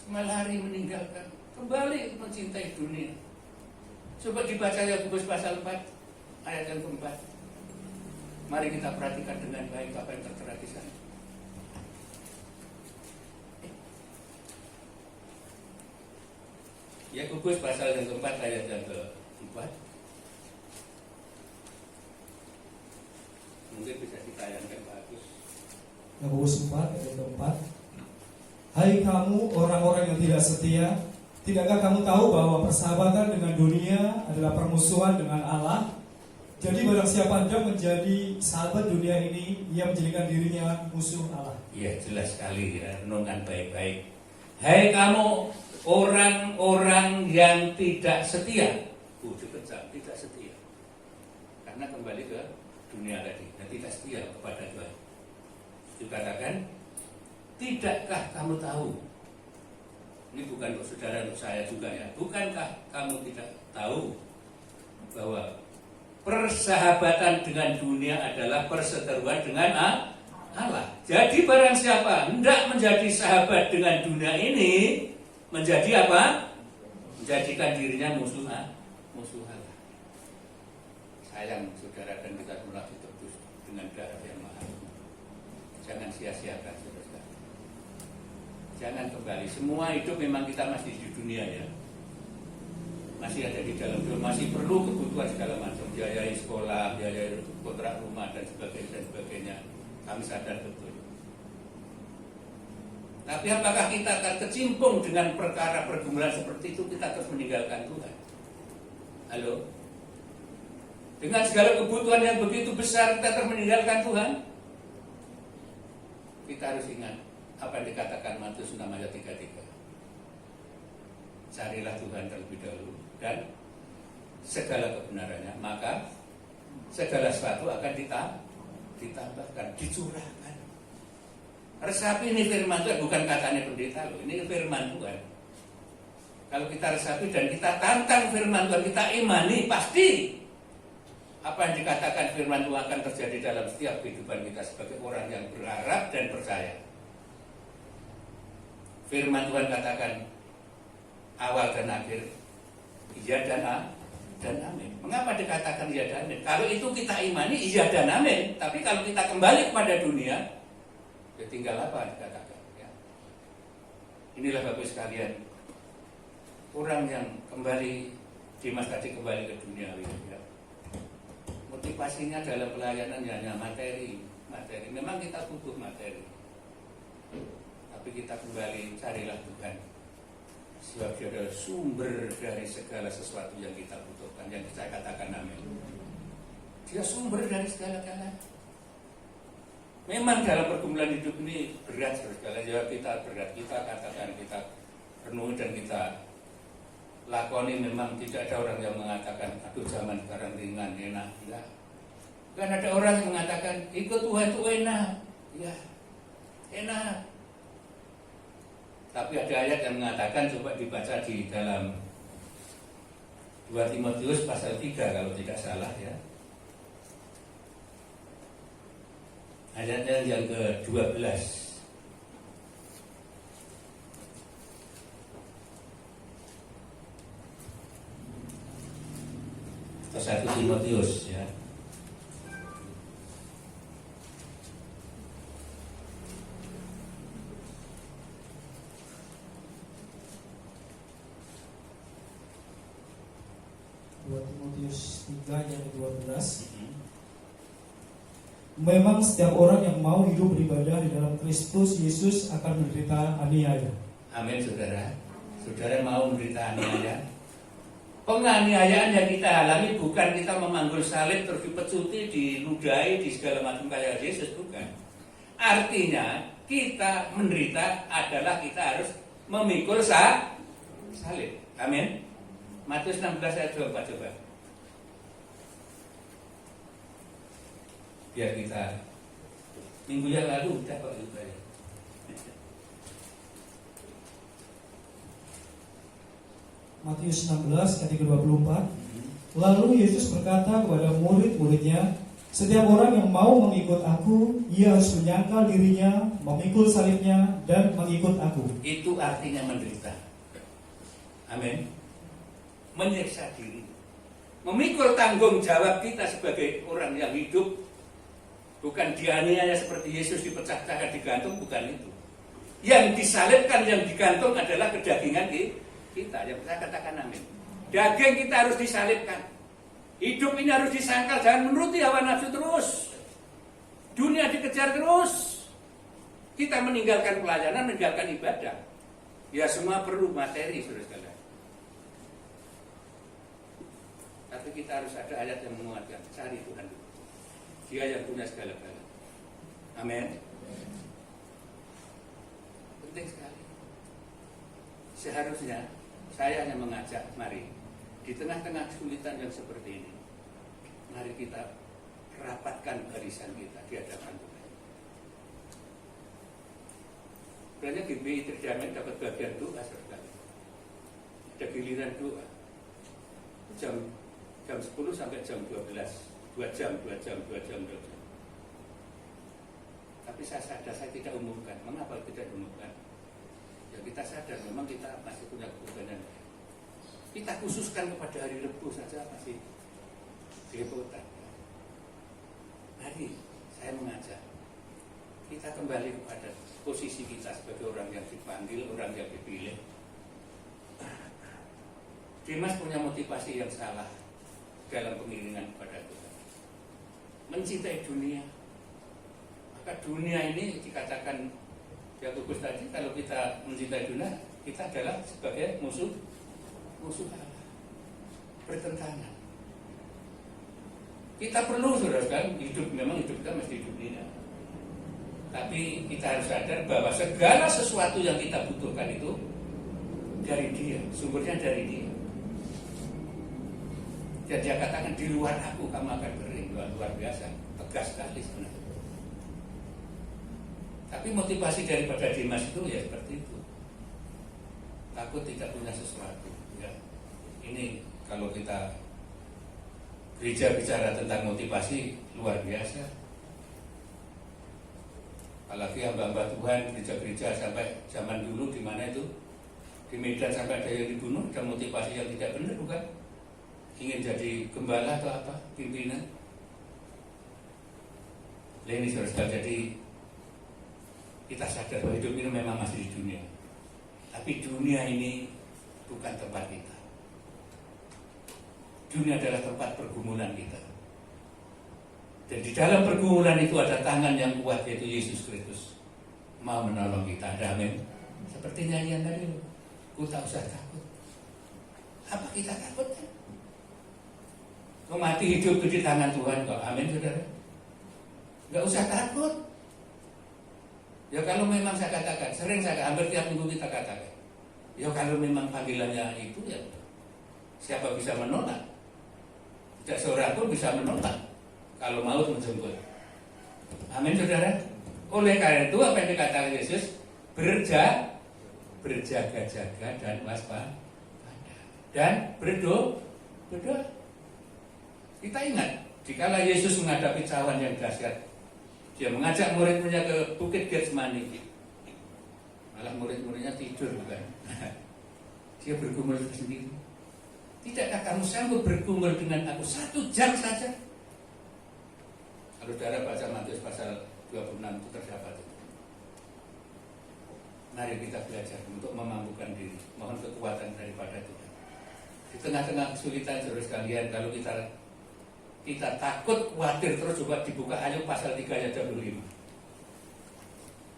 Semalam hari meninggalkan, kembali mencintai dunia. Coba dibaca Yakobus pasal 4 ayat yang keempat. Mari kita perhatikan dengan baik apa yang tertera di sana. Yakobus pasal yang keempat ayat yang keempat. Mungkin bisa ditayangkan Pak Agus. Yakobus 4 ayat keempat. Hai kamu orang-orang yang tidak setia, tidakkah kamu tahu bahwa persahabatan dengan dunia adalah permusuhan dengan Allah? Jadi barang siapa hendak menjadi sahabat dunia ini, ia menjadikan dirinya musuh Allah. Iya jelas sekali ya, renungkan baik-baik. Hai kamu orang-orang yang tidak setia. Dikecam, tidak setia. Karena kembali ke dunia tadi, dan tidak setia kepada Tuhan. Dikatakan, tidakkah kamu tahu? Ini bukan untuk saudara, untuk saya juga ya. Bukankah kamu tidak tahu bahwa persahabatan dengan dunia adalah perseteruan dengan Allah. Jadi barang siapa hendak menjadi sahabat dengan dunia ini, menjadi apa? Menjadikan dirinya musuh Allah. Sayang saudara, dan kita telah ditebus dengan darah yang mahal. Jangan sia-siakan saudara. Jangan kembali. Semua hidup memang kita masih di dunia ya. Masih ada di dalam dunia, masih perlu kebutuhan segala macam, biaya sekolah, biaya kontrak rumah dan sebagainya. Kami sadar betul. Tapi apakah kita akan kecimpung dengan perkara pergumulan seperti itu? Kita terus meninggalkan Tuhan. Halo? Dengan segala kebutuhan yang begitu besar, kita terus meninggalkan Tuhan? Kita harus ingat apa yang dikatakan Matius 6 ayat 33. Carilah Tuhan terlebih dahulu dan segala kebenarannya, maka segala sesuatu akan ditambahkan, dicurahkan. Resapi ini firman Tuhan, bukan katanya pendeta loh. Ini firman Tuhan. Kalau kita resapi dan kita tantang firman Tuhan, kita imani, pasti apa yang dikatakan firman Tuhan akan terjadi dalam setiap kehidupan kita sebagai orang yang berharap dan percaya. Firman Tuhan katakan awal dan akhir, iya dan amin. Mengapa dikatakan iya dan amin? Kalau itu kita imani, iya dan amin. Tapi kalau kita kembali kepada dunia, ya tinggal apa dikatakan ya. Inilah Bapak sekalian, orang yang kembali, Dimas tadi kembali ke dunia ya. Motivasinya dalam pelayanan hanya materi. Memang kita butuh materi. Tapi kita kembali, carilah Tuhan. Sebab dia adalah sumber dari segala sesuatu yang kita butuhkan. Yang saya katakan amin. Dia sumber dari segala-galanya. Memang dalam pergumulan hidup ini berat segala jawab kita berat. Kita katakan, kita renungi dan kita lakoni. Memang tidak ada orang yang mengatakan aduh zaman sekarang ringan, enak. Enggak. Kan ada orang yang mengatakan ikut Tuhan itu enak. Ya, enak. Tapi ada ayat yang mengatakan, coba dibaca di dalam 2 Timotius pasal 3 kalau tidak salah ya. Ayatnya yang ke-12. Atau 1 Timotius ya. Timotius 3 ayat 12. Memang setiap orang yang mau hidup beribadah di dalam Kristus Yesus akan menderita aniaya. Amin saudara. Saudara mau menderita aniaya? Penganiayaan yang kita alami bukan kita memanggul salib terus dipecuti, diludahi, di segala macam kayak Yesus, bukan. Artinya kita menderita adalah kita harus memikul salib. Amin. Matius 16 ayat 24 coba. Biar kita minggu yang lalu udah kok itu ya. Matius 16 ayat 24. Lalu Yesus berkata kepada murid-muridnya, setiap orang yang mau mengikut aku, ia harus menyangkal dirinya, memikul salibnya, dan mengikut aku. Itu artinya menderita. Amin. Menyiksa diri, memikul tanggung jawab kita sebagai orang yang hidup. Bukan dianiaya seperti Yesus dipecah-pecahkan digantung, bukan itu. Yang disalibkan, yang digantung adalah kedagingan kita. Yang saya katakan amin. Daging kita harus disalibkan. Hidup ini harus disangkal, jangan menuruti hawa nafsu terus. Dunia dikejar terus. Kita meninggalkan pelayanan, meninggalkan ibadah. Ya semua perlu materi, saudara-saudara. Tapi kita harus ada ayat yang menguatkan. Cari Tuhan dulu. Dia yang punya segala-galanya. Amin. Penting sekali. Seharusnya saya hanya mengajak, mari di tengah-tengah kesulitan yang seperti ini, mari kita rapatkan barisan kita di hadapan Tuhan. Sebenarnya GBI Terjamin dapat bagian doa sekali. Ada giliran doa. Jam 10 sampai jam 12. 2 jam. Tapi saya sadar saya tidak umumkan. Mengapa tidak umumkan? Ya kita sadar memang kita masih punya kebebanan. Kita khususkan kepada hari Rebu saja masih kerepotan. Mari saya mengajak kita kembali kepada posisi kita sebagai orang yang dipanggil, orang yang dipilih. Dimas punya motivasi yang salah dalam pengiringan kepada Tuhan. Mencintai dunia. Maka dunia ini dikatakan Yakobus tadi, kalau kita mencintai dunia, kita adalah sebagai musuh Allah, bertentangan. Kita perlu, saudara, hidup, memang hidup kita mesti hidup dunia. Tapi kita harus sadar bahwa segala sesuatu yang kita butuhkan itu dari Dia, sumbernya dari Dia. Dan Dia katakan di luar aku kamu akan kering, luar biasa, tegas sekali sebenarnya. Tapi motivasi daripada Dimas itu ya seperti itu. Takut tidak punya sesuatu. Ya. Ini kalau kita gereja bicara tentang motivasi luar biasa. Apalagi hamba-hamba Tuhan, gereja-gereja sampai zaman dulu di mana itu di Medan sampai ada yang dibunuh, ada motivasi yang tidak benar bukan? Ingin jadi gembala atau apa, pimpinan. Nah, ini saudara, jadi kita sadar bahwa hidup ini memang masih di dunia. Tapi dunia ini bukan tempat kita. Dunia adalah tempat pergumulan kita. Dan di dalam pergumulan itu ada tangan yang kuat, yaitu Yesus Kristus. Mau menolong kita. Ada amin. Seperti nyanyian tadi. Ku tak usah takut. Apa kita takut kan? Kau mati hidup itu di tangan Tuhan kok. Amin saudara. Gak usah takut. Ya kalau memang saya katakan, sering saya hampir tiap minggu kita katakan, ya kalau memang panggilannya itu ya siapa bisa menolak? Tidak seorang pun bisa menolak kalau mau menjemput. Amin saudara. Oleh karena itu apa yang dikatakan Yesus, berjaga-jaga dan waspada dan berdoa. Kita ingat, dikala Yesus menghadapi cawan yang dahsyat, Dia mengajak murid-muridnya ke Bukit Getsemani. Malah murid-muridnya tidur bukan? Dia bergumul sendiri. Tidakkah kamu sanggup bergumul dengan aku 1 jam saja? Kalau saudara baca Matius pasal 26 itu terdapat itu. Mari kita belajar untuk memampukan diri. Mohon kekuatan daripada Tuhan. Di tengah-tengah kesulitan saudara sekalian, kalau kita takut, khawatir, terus coba dibuka Ayub pasal 3 ayat 25.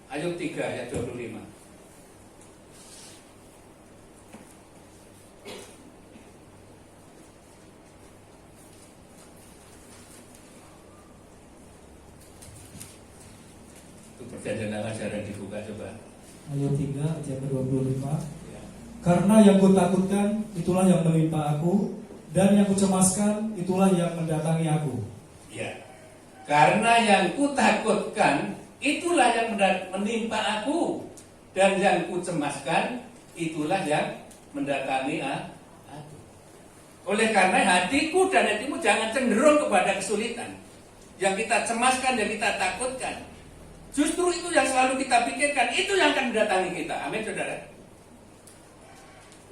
Ayub 3 ayat 25. dan dibuka coba. Ayat 3 ayat ke-25. Ya. Karena yang kutakutkan itulah yang menimpa aku, dan yang kucemaskan itulah yang mendatangi aku. Ya. Karena yang kutakutkan itulah yang menimpa aku, dan yang kucemaskan itulah yang mendatangi aku. Oleh karena hatiku dan hatimu jangan cenderung kepada kesulitan. Yang kita cemaskan, yang kita takutkan, justru itu yang selalu kita pikirkan, itu yang akan mendatangi kita. Amin, saudara.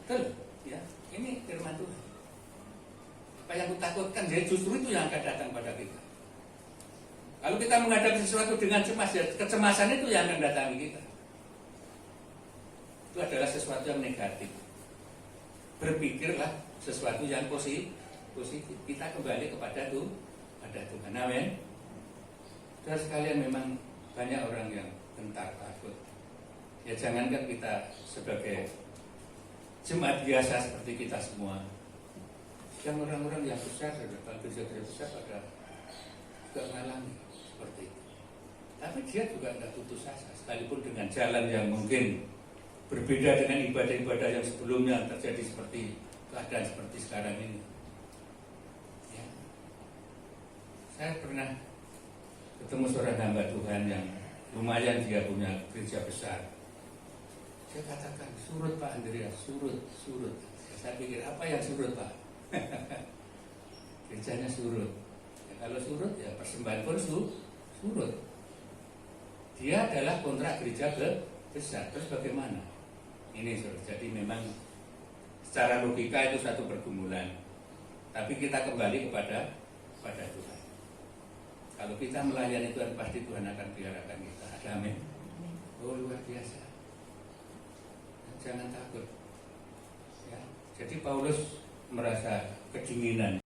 Betul, ya. Ini firman Tuhan. Apa yang kutakutkan, jadi justru itu yang akan datang pada kita. Kalau kita menghadapi sesuatu dengan cemas, ya kecemasan itu yang akan datangi kita. Itu adalah sesuatu yang negatif. Berpikirlah sesuatu yang positif. Kita kembali kepada Tuhan. Amin. Saudara sekalian, memang banyak orang yang gentar takut. Ya jangankan kita sebagai jemaat biasa seperti kita semua, yang orang-orang yang besar, kalau gereja-gereja besar pada juga mengalami seperti itu. Tapi dia juga tidak putus asa, sekalipun dengan jalan yang mungkin berbeda dengan ibadah-ibadah yang sebelumnya terjadi seperti keadaan seperti sekarang ini. Ya. Saya pernah ketemu seorang hamba Tuhan yang lumayan dia punya gereja besar. Dia katakan, surut Pak Andreas, surut. Saya pikir, apa yang surut Pak? Gerejanya surut. Ya, kalau surut ya persembahan pun surut. Dia adalah kontrak gereja besar. Terus bagaimana? Ini surut. Jadi memang secara logika itu satu pergumulan. Tapi kita kembali kepada Tuhan. Kalau kita melayani Tuhan, pasti Tuhan akan peliharakan kita. Amin. Oh, luar biasa. Jangan takut. Ya. Jadi Paulus merasa kedinginan,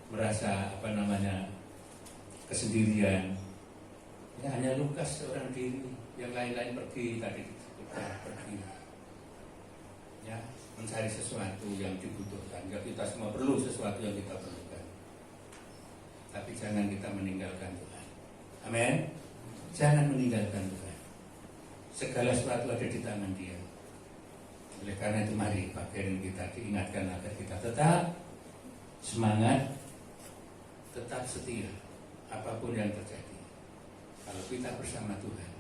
merasa kesendirian. Ya, hanya Lukas seorang diri, yang lain-lain pergi tadi pergi. Ya, mencari sesuatu yang dibutuhkan. Ya, kita semua perlu sesuatu yang kita perlukan. Tapi jangan kita meninggalkan Tuhan. Amin. Jangan meninggalkan Tuhan. Segala sesuatu ada di tangan Dia. Oleh karena itu mari bagian kita diingatkan agar kita tetap semangat, tetap setia apapun yang terjadi. Kalau kita bersama Tuhan,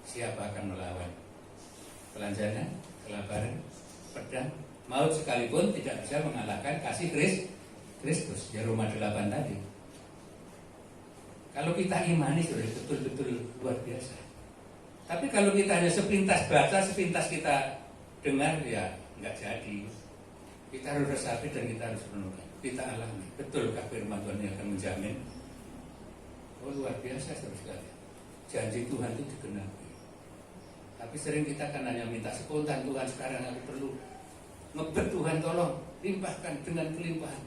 siapa akan melawan? Pelanjangan, kelaparan, pedang, maut sekalipun tidak bisa mengalahkan kasih Kristus. Ya Roma 8 tadi. Kalau kita imani sudah betul-betul luar biasa. Tapi kalau kita hanya sepintas baca, sepintas kita dengar, ya nggak jadi. Kita harus resapi dan kita harus renungkan. Kita alami. Betulkah firman Tuhan yang akan menjamin? Oh, luar biasa sekali. Janji Tuhan itu digenapi. Tapi sering kita kan hanya minta spontan, Tuhan sekarang aku perlu. Ngebet Tuhan tolong, limpahkan dengan kelimpahan.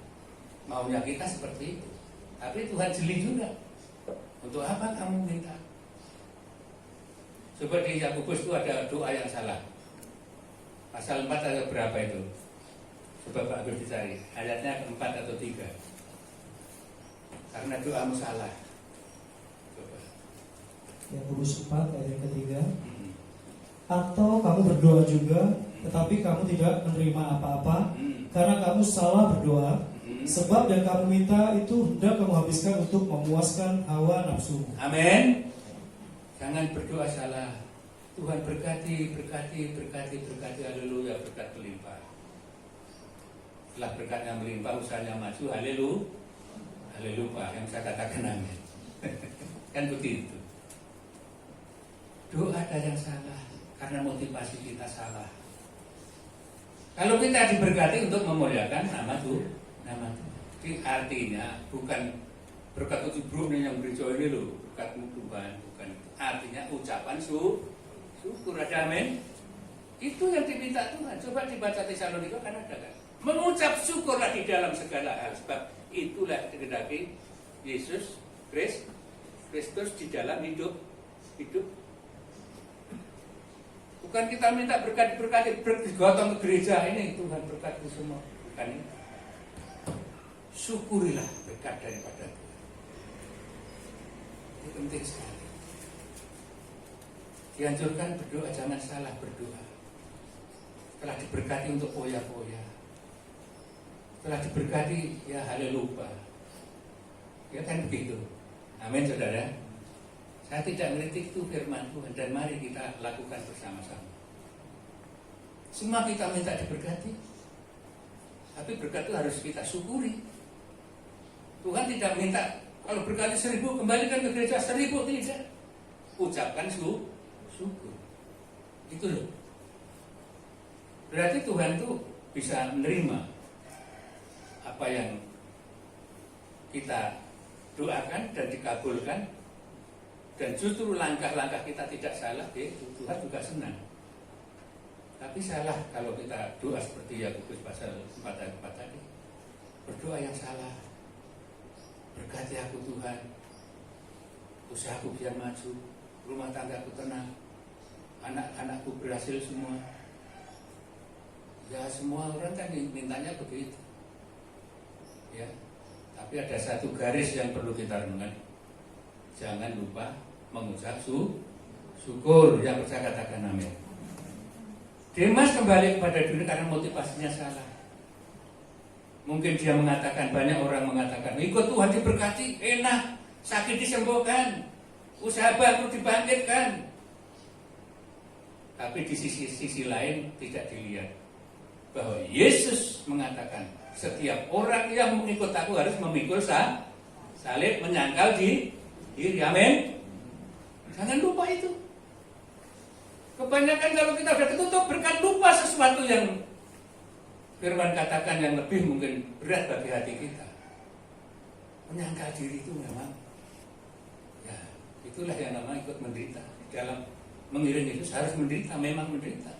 Maunya kita seperti itu. Tapi Tuhan jeli juga. Untuk apa kamu minta? Coba di Yakobus itu ada doa yang salah. Pasal 4 ayat berapa itu? Coba Pak Agus dicari. Ayatnya 4 atau 3. Karena doamu salah. Coba. Yakobus 4 ayat ketiga. Atau kamu berdoa juga, tetapi kamu tidak menerima apa-apa, karena kamu salah berdoa, sebab yang kamu minta itu hendak kamu habiskan untuk memuaskan hawa nafsumu. Amin. Jangan berdoa salah. Tuhan berkati, haleluya, berkat melimpah. Setelah berkatnya melimpah, usahanya maju, haleluya, yang saya katakan amin. Kan begitu. Doa ada yang salah, karena motivasi kita salah. Kalau kita diberkati untuk memuliakan nama Tuhan. Jadi artinya bukan berkat ujuk yang gereja ini loh, berkatmu Tuhan, bukan. Artinya ucapan syukur, ada amin. Itu yang diminta Tuhan. Coba dibaca Tesalonika kan ada kan. Mengucap syukurlah di dalam segala hal, sebab itulah dikehendaki Yesus Kristus di dalam hidup. Bukan kita minta berkati bergotong ke gereja ini, Tuhan berkati semua. Bukan ini. Syukurilah berkat daripada Tuhan. Itu penting sekali. Dianjurkan berdoa, jangan salah berdoa. Telah diberkati untuk poya-poya, telah diberkati ya haleluya. Ya kan begitu. Amin saudara. Saya tidak mengkritik itu firman Tuhan, dan mari kita lakukan bersama-sama. Semua kita minta diberkati, tapi berkat itu harus kita syukuri. Tuhan tidak minta kalau berkati 1000 kembalikan ke gereja 1000, tidak. Ucapkan syukur. Itu loh. Berarti Tuhan itu bisa menerima apa yang kita doakan dan dikabulkan, dan justru langkah-langkah kita tidak salah, Tuhan juga senang. Tapi salah kalau kita doa seperti Yakobus pasal 4 ayat 4 tadi, berdoa yang salah. Berkati aku Tuhan, usahaku biar maju, rumah tanggaku tenang, anak-anakku berhasil semua. Ya semua orang kan mintanya begitu. Ya, tapi ada satu garis yang perlu kita renungkan. Jangan lupa mengucap syukur. Yang percaya katakan amin. Demas kembali kepada dunia karena motivasinya salah. Mungkin dia mengatakan, banyak orang mengatakan, ikut Tuhan diberkati, enak, sakit disembuhkan, usaha baru dibangkitkan. Tapi di sisi lain tidak dilihat bahwa Yesus mengatakan, setiap orang yang mengikut aku harus memikul salib, menyangkal diri. Amin. Jangan lupa itu. Kebanyakan kalau kita sudah ketutup berkat, lupa sesuatu yang firman katakan yang lebih mungkin berat bagi hati kita. Menyangkal diri itu memang, ya itulah yang namanya ikut menderita. Di dalam mengiring Yesus harus menderita, memang menderita.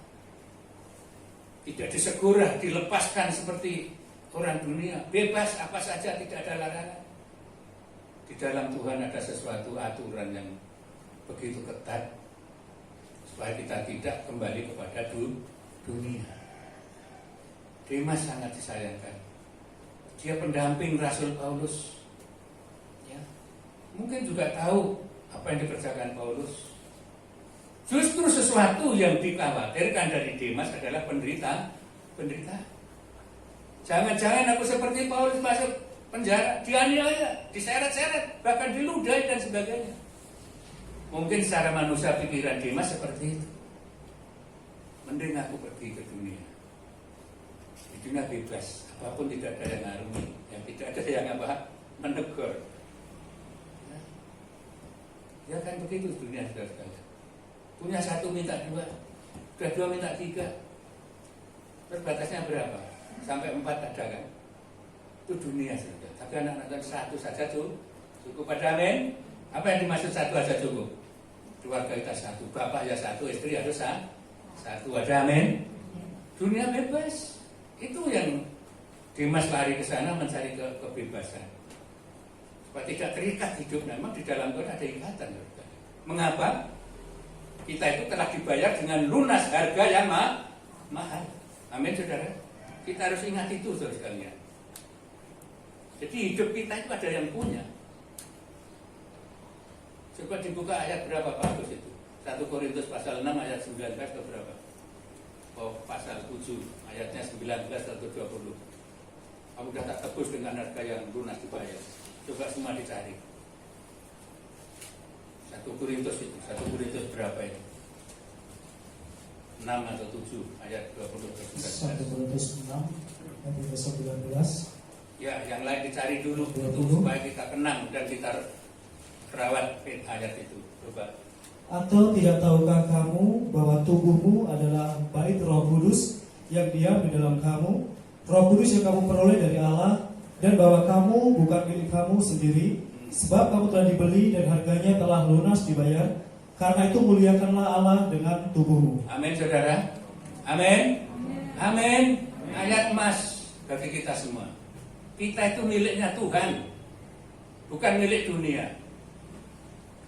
Tidak disegurah, dilepaskan seperti orang dunia, bebas apa saja, tidak ada larangan. Di dalam Tuhan ada sesuatu aturan yang begitu ketat supaya kita tidak kembali kepada dunia. Demas sangat disayangkan. Dia pendamping Rasul Paulus. Ya. Mungkin juga tahu apa yang dikerjakan Paulus. Justru sesuatu yang dikhawatirkan dari Demas adalah penderitaan. Jangan-jangan aku seperti Paulus masuk penjara, dianiaya, diseret-seret, bahkan diludahi dan sebagainya. Mungkin secara manusia pikiran Demas seperti itu. Mending aku pergi ke dunia. Di dunia bebas, apapun tidak ada yang ngarungi, yang tidak ada yang menegur. Ya kan begitu dunia saudara-saudara. Punya satu minta dua, sudah dua minta tiga. Terus batasnya berapa? Sampai 4 ada kan? Itu dunia saja. Tapi anak-anak satu saja cukup. Pada amin. Apa yang dimaksud satu aja cukup? Keluarga kita satu, bapak ya satu, istri harus satu. Ada amin. Dunia bebas. Itu yang Demas lari ke sana mencari kebebasan. Supaya tidak terikat hidup. Memang di dalam Tuhan ada ikatan. Mengapa? Kita itu telah dibayar dengan lunas harga yang mahal. Amin saudara. Kita harus ingat itu saudara sekalian. Jadi hidup kita itu ada yang punya. Coba dibuka ayat berapa bagus itu. 1 Korintus pasal 6 ayat 19 ke berapa? Oh, pasal 7 ayatnya 19 atau 20. Kamu sudah tak tebus dengan harga yang lunas dibayar. Coba semua dicari. 1 Korintus itu, 1 Korintus berapa itu? 6 atau 7 ayat 20 ke 19. 1 Korintus 6 ayat 19. Ya, yang lain dicari dulu supaya kita kenang dan kita rawat ayat itu. Coba. Atau tidak tahukah kamu bahwa tubuhmu adalah bait Roh Kudus yang diam di dalam kamu, Roh Kudus yang kamu peroleh dari Allah, dan bahwa kamu bukan milik kamu sendiri, sebab kamu telah dibeli dan harganya telah lunas dibayar. Karena itu muliakanlah Allah dengan tubuhmu. Amin saudara. Amin. Amin. Ayat emas bagi kita semua. Kita itu miliknya Tuhan, bukan milik dunia.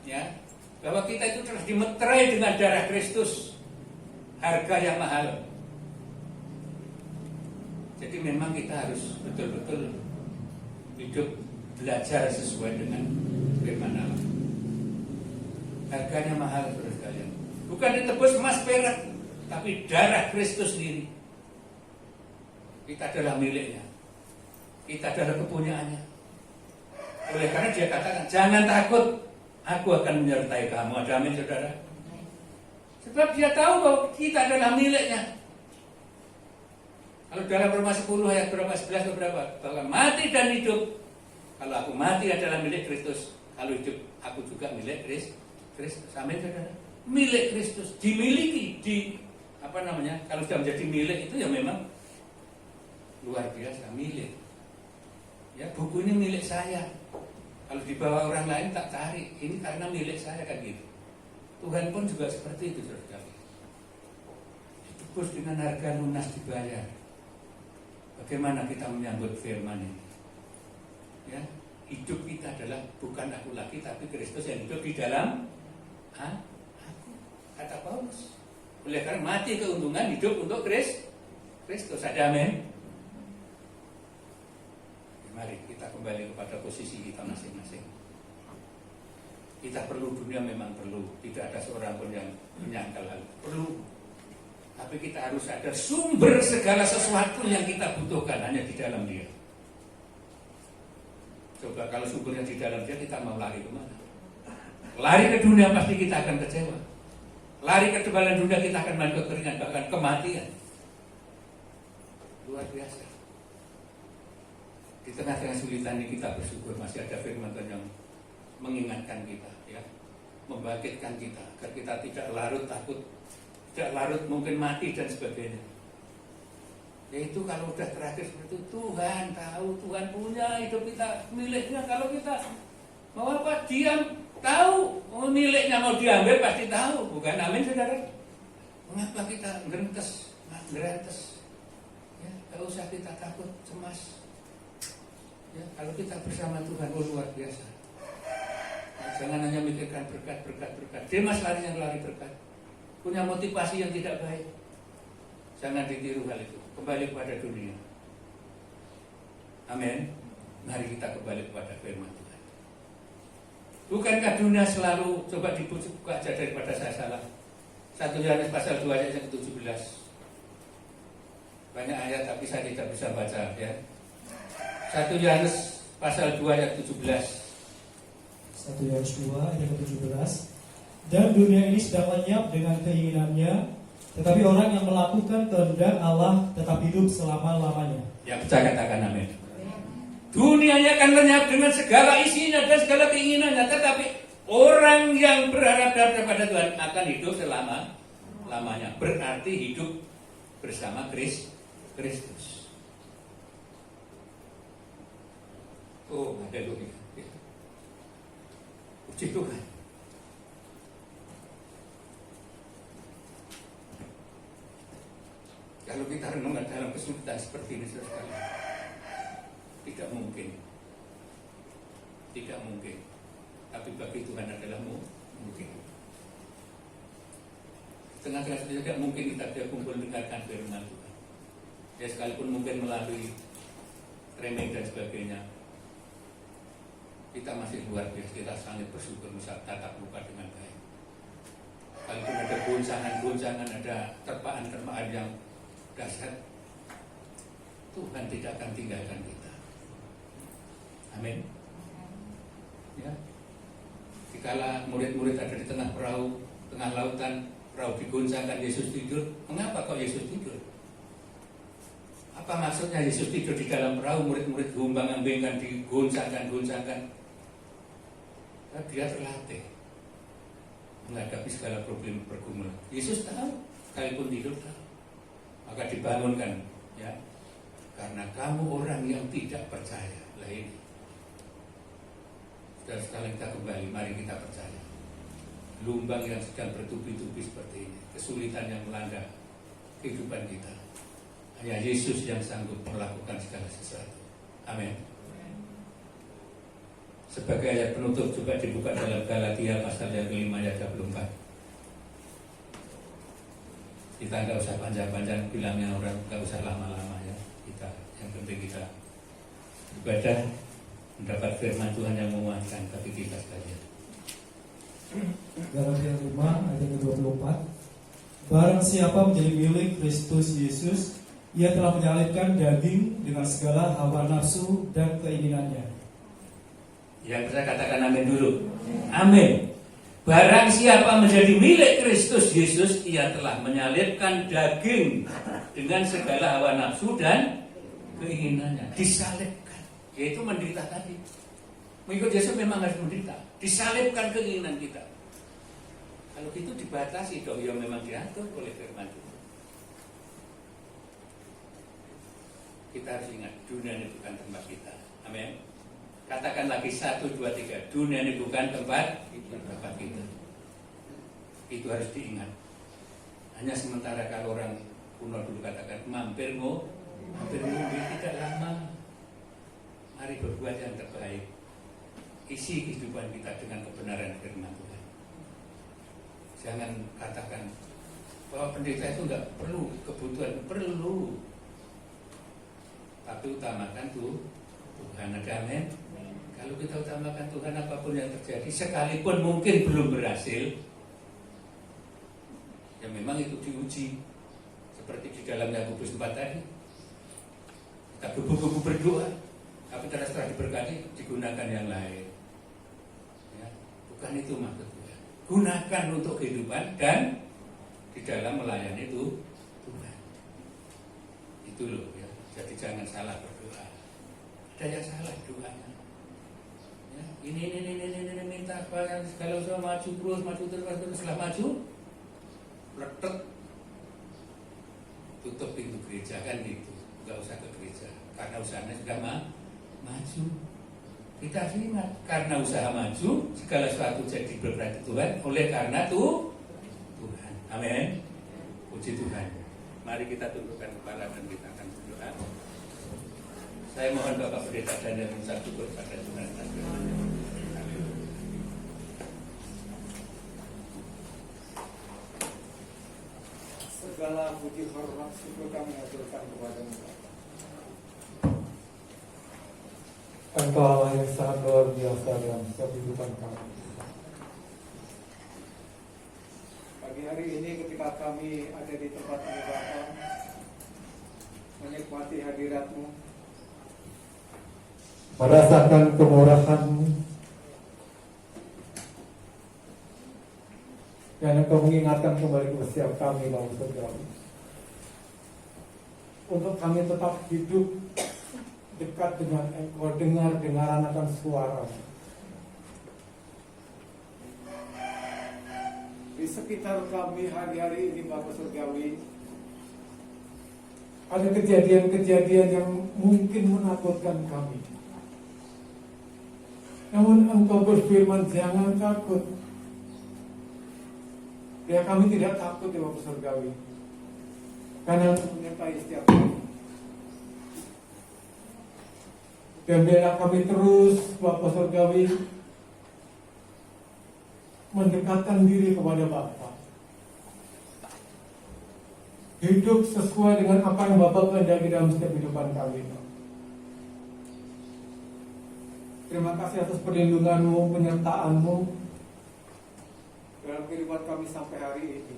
Ya, bahwa kita itu telah dimeterai dengan darah Kristus, harga yang mahal. Jadi memang kita harus betul-betul hidup belajar sesuai dengan firman Allah. Harganya mahal saudara sekalian. Bukan ditebus emas perak, tapi darah Kristus sendiri. Kita adalah miliknya. Kita adalah kepunyaannya. Oleh karena dia katakan, jangan takut, aku akan menyertai kamu. Ada amin, saudara? Sebab dia tahu bahwa kita adalah miliknya. Kalau dalam Roma 10 ayat berapa, 11 atau berapa? Bahwa mati dan hidup. Kalau aku mati adalah milik Kristus. Kalau hidup, aku juga milik Kristus. Amin, saudara? Milik Kristus. Dimiliki. Kalau sudah menjadi milik itu ya memang luar biasa, milik. Ya, buku ini milik saya. Kalau dibawa orang lain tak cari. Ini karena milik saya, kan gitu. Tuhan pun juga seperti itu, saudara. Ditebus dengan harga lunas dibayar. Bagaimana kita menyambut firman ini? Ya, hidup kita adalah bukan aku lagi, tapi Kristus yang hidup di dalam aku. Kata Paulus. Oleh karena mati keuntungan, hidup untuk Kristus. Ada amin? Mari kita kembali kepada posisi kita masing-masing. Kita perlu dunia, memang perlu. Tidak ada seorang pun yang menyangkal hal itu. Perlu. Tapi kita harus ada sumber segala sesuatu yang kita butuhkan hanya di dalam Dia. Coba kalau sumbernya di dalam Dia, kita mau lari kemana? Lari ke dunia pasti kita akan kecewa. Lari ke depan dunia kita akan menemukan kekeringan, bahkan kematian. Luar biasa. Di tengah-tengah kesulitan ini kita bersyukur masih ada firman Tuhan yang mengingatkan kita, ya, membangkitkan kita agar kita tidak larut takut, tidak larut mungkin mati dan sebagainya. Yaitu kalau sudah terakhir seperti itu, Tuhan tahu, Tuhan punya hidup kita miliknya. Kalau kita mau apa, diam, tahu, miliknya mau diambil pasti tahu, bukan? Amin, saudara. Mengapa kita gerentes? Ya, tidak usah kita takut, cemas. Ya, kalau kita bersama Tuhan, luar biasa. Nah, jangan hanya mikirkan berkat. Demas lari berkat. Punya motivasi yang tidak baik. Jangan ditiru hal itu. Kembali kepada dunia. Amin. Mari kita kembali kepada firman Tuhan. Bukankah dunia selalu coba dibuka aja daripada saya salah. 1 Yohanes pasal 2 ayat yang ke-17. Banyak ayat tapi saya tidak bisa baca, ya. 1 Yohanes pasal 2 ayat 17. 1 Yohanes 2 ayat ke-17. Dan dunia ini sedang lenyap dengan keinginannya, tetapi orang yang melakukan kehendak Allah tetap hidup selama-lamanya. Ya, percaya katakan amin. Dunianya akan lenyap dengan segala isinya dan segala keinginannya, tetapi orang yang berharap kepada Tuhan akan hidup selama-lamanya. Berarti hidup bersama Kristus. Oh, haleluya. Puji Tuhan. Kalau kita renungkan dalam kesulitan seperti ini, saudara, tidak mungkin. Tapi bagi Tuhan adalah mungkin. Tengah-tengah tidak mungkin kita tidak kumpul dengarkan firman Tuhan. Ya, sekalipun mungkin melalui streaming dan sebagainya, kita masih luar biasa. Kita sangat bersyukur bisa tatap muka dengan baik. Kalaupun ada goncangan, ada terpaan yang dasar, Tuhan tidak akan tinggalkan kita. Amin. Ya. Dikala murid-murid ada di tengah perahu, tengah lautan, perahu digoncangkan, Yesus tidur. Mengapa kok Yesus tidur? Apa maksudnya Yesus tidur di dalam perahu, murid-murid diumbang-ambingkan, digoncangkan. Dia terlatih menghadapi segala problem pergumulan. Yesus tahu, sekalipun tidur tahu. Maka dibangunkan, ya, karena kamu orang yang tidak percaya. Lah ini, dan sekali kita kembali, mari kita percaya. Lumbang yang sedang bertubi-tubi seperti ini, kesulitan yang melanda kehidupan kita, hanya Yesus yang sanggup melakukan segala sesuatu. Amin. Sebagai ayat penutup, coba dibuka dalam Galatia pasal yang ke-5 ayat 24. Kita nggak usah panjang-panjang bilangnya, orang nggak usah lama-lama, ya. Kita yang penting kita ibadah, mendapat firman Tuhan yang menguatkan bagi kita sekalian. Galatia 5 ayat yang ke-24. Barang siapa menjadi milik Kristus Yesus, ia telah menyalibkan daging dengan segala hawa nafsu dan keinginannya. Yang bisa katakan amin dulu. Amin. Barang siapa menjadi milik Kristus Yesus, ia telah menyalibkan daging dengan segala hawa nafsu dan keinginannya. Disalibkan, yaitu menderita tadi. Mengikut Yesus memang harus menderita. Disalibkan keinginan kita. Kalau gitu dibatasi dong, yang memang diatur oleh firman Tuhan. Kita harus ingat, dunia ini bukan tempat kita. Amin. Katakan lagi 1, 2, 3. Dunia ini bukan tempat kita. Itu harus diingat. Hanya sementara kalau orang kuno dulu katakan mampir tidak lama. Mari berbuat yang terbaik. Isi kehidupan kita dengan kebenaran firman Tuhan. Jangan katakan bahwa pendeta itu enggak perlu kebutuhan, perlu. Tapi utamakan Tuhan. Ada amin. Kalau kita utamakan Tuhan, apapun yang terjadi, sekalipun mungkin belum berhasil, ya memang itu diuji. Seperti di dalam Yakobus 4 tadi, kita berburu berdoa, tapi setelah diberkati digunakan yang lain. Ya, bukan itu maksud Tuhan. Gunakan untuk kehidupan dan di dalam melayani itu Tuhan. Itu loh ya. Jadi jangan salah berdoa. Ada yang salah doanya. Ya, ini minta apa segala usaha maju terus setelah maju letek tutup pintu gereja kan gitu, nggak usah ke gereja karena usahanya sudah maju. Kita harus ingat karena usaha maju segala sesuatu jadi berkat Tuhan oleh karena Tuhan. Amin. Puji Tuhan. Mari kita tundukkan kepala dan kita akan berdoa. Saya mohon Bapak Pendeta Daniel bisa syukur pada Tuhan. Segala puji hormat syukur kami aturkan kepada-Mu. Engkau Allah yang sangat luar biasa dalam kehidupan kami. Pagi hari ini ketika kami ada di tempat ibadah, menikmati hadirat-Mu, merasakan kemurahan-Mu, dan Engkau mengingatkan kembali kepada setiap kami bahwa Saudara, untuk kami tetap hidup dekat dengan Engkau, dengar-dengaran akan suara. Di sekitar kami hari-hari ini Bapak Surgawi, ada kejadian-kejadian yang mungkin menakutkan kami. Namun Engkau berfirman, jangan takut. Ya, kami tidak takut ya Bapak Surgawi, karena Engkau menyertai setiap kami. Dan biarlah kami terus Bapak Surgawi mendekatkan diri kepada Bapa, hidup sesuai dengan apa yang Bapak kehendaki dalam setiap kehidupan kami. Terima kasih atas perlindungan-Mu, penyertaan-Mu dalam kehidupan kami sampai hari ini.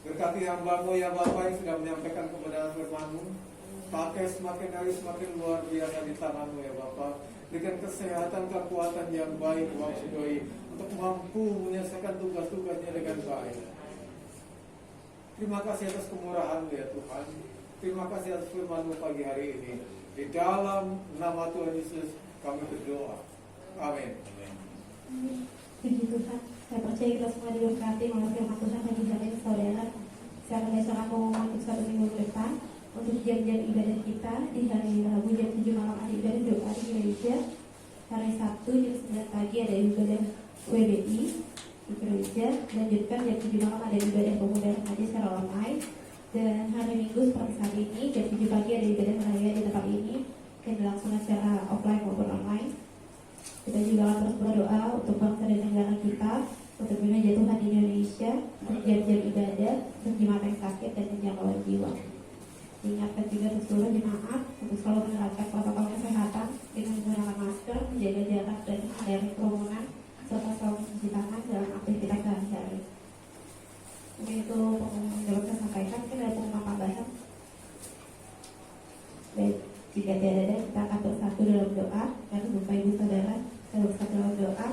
Berkati hamba-Mu ya Bapak yang sudah menyampaikan kepada firman-Mu, pakai semakin hari semakin luar biasa di tangan-Mu ya Bapak. Berikan kesehatan, kekuatan yang baik Bapak Surgawi untuk mampu menyelesaikan tugas-tugasnya dengan baik. Terima kasih atas kemurahan-Mu ya Tuhan. Terima kasih atas firman-Mu pagi hari ini. Di dalam nama Tuhan Yesus kami berdoa. Amin. Puji Tuhan. Saya percaya kita semua diberkati oleh firman Tuhan bagi kalian saudara. Sekarang besok aku mau untuk 1 minggu ke depan untuk jam-jam ibadah kita di hari Rabu jam 7 malam ada ibadah doa di gereja. Hari Sabtu jam 9 pagi ada ibadah WBI di gereja. Lanjutkan jam 7 malam ada ibadah pemuda remaja secara online. Dan hari Minggu seperti saat ini jam 7 pagi ada ibadah raya di tempat ini yang dilangsungkan secara offline maupun online. Kita juga akan terus berdoa untuk bangsa dan negara kita, untuk gereja Tuhan di Indonesia, untuk jam-jam ibadah, untuk jemaat yang sakit dan jangkauan jiwa. Diingatkan juga untuk seluruh jemaat untuk selalu menerapkan protokol kesehatan dengan menggunakan masker, menjaga jarak dan menghindari kerumunan serta selalu mencuci tangan dalam aktivitas sehari-hari. Mungkin itu pengumuman yang dapat saya sampaikan. Mungkin ada pengumuman tambahan. Baik, jika tidak ada, kita akan bersatu dalam doa. Dan Bapak Ibu Saudara, kita bersatu dalam doa.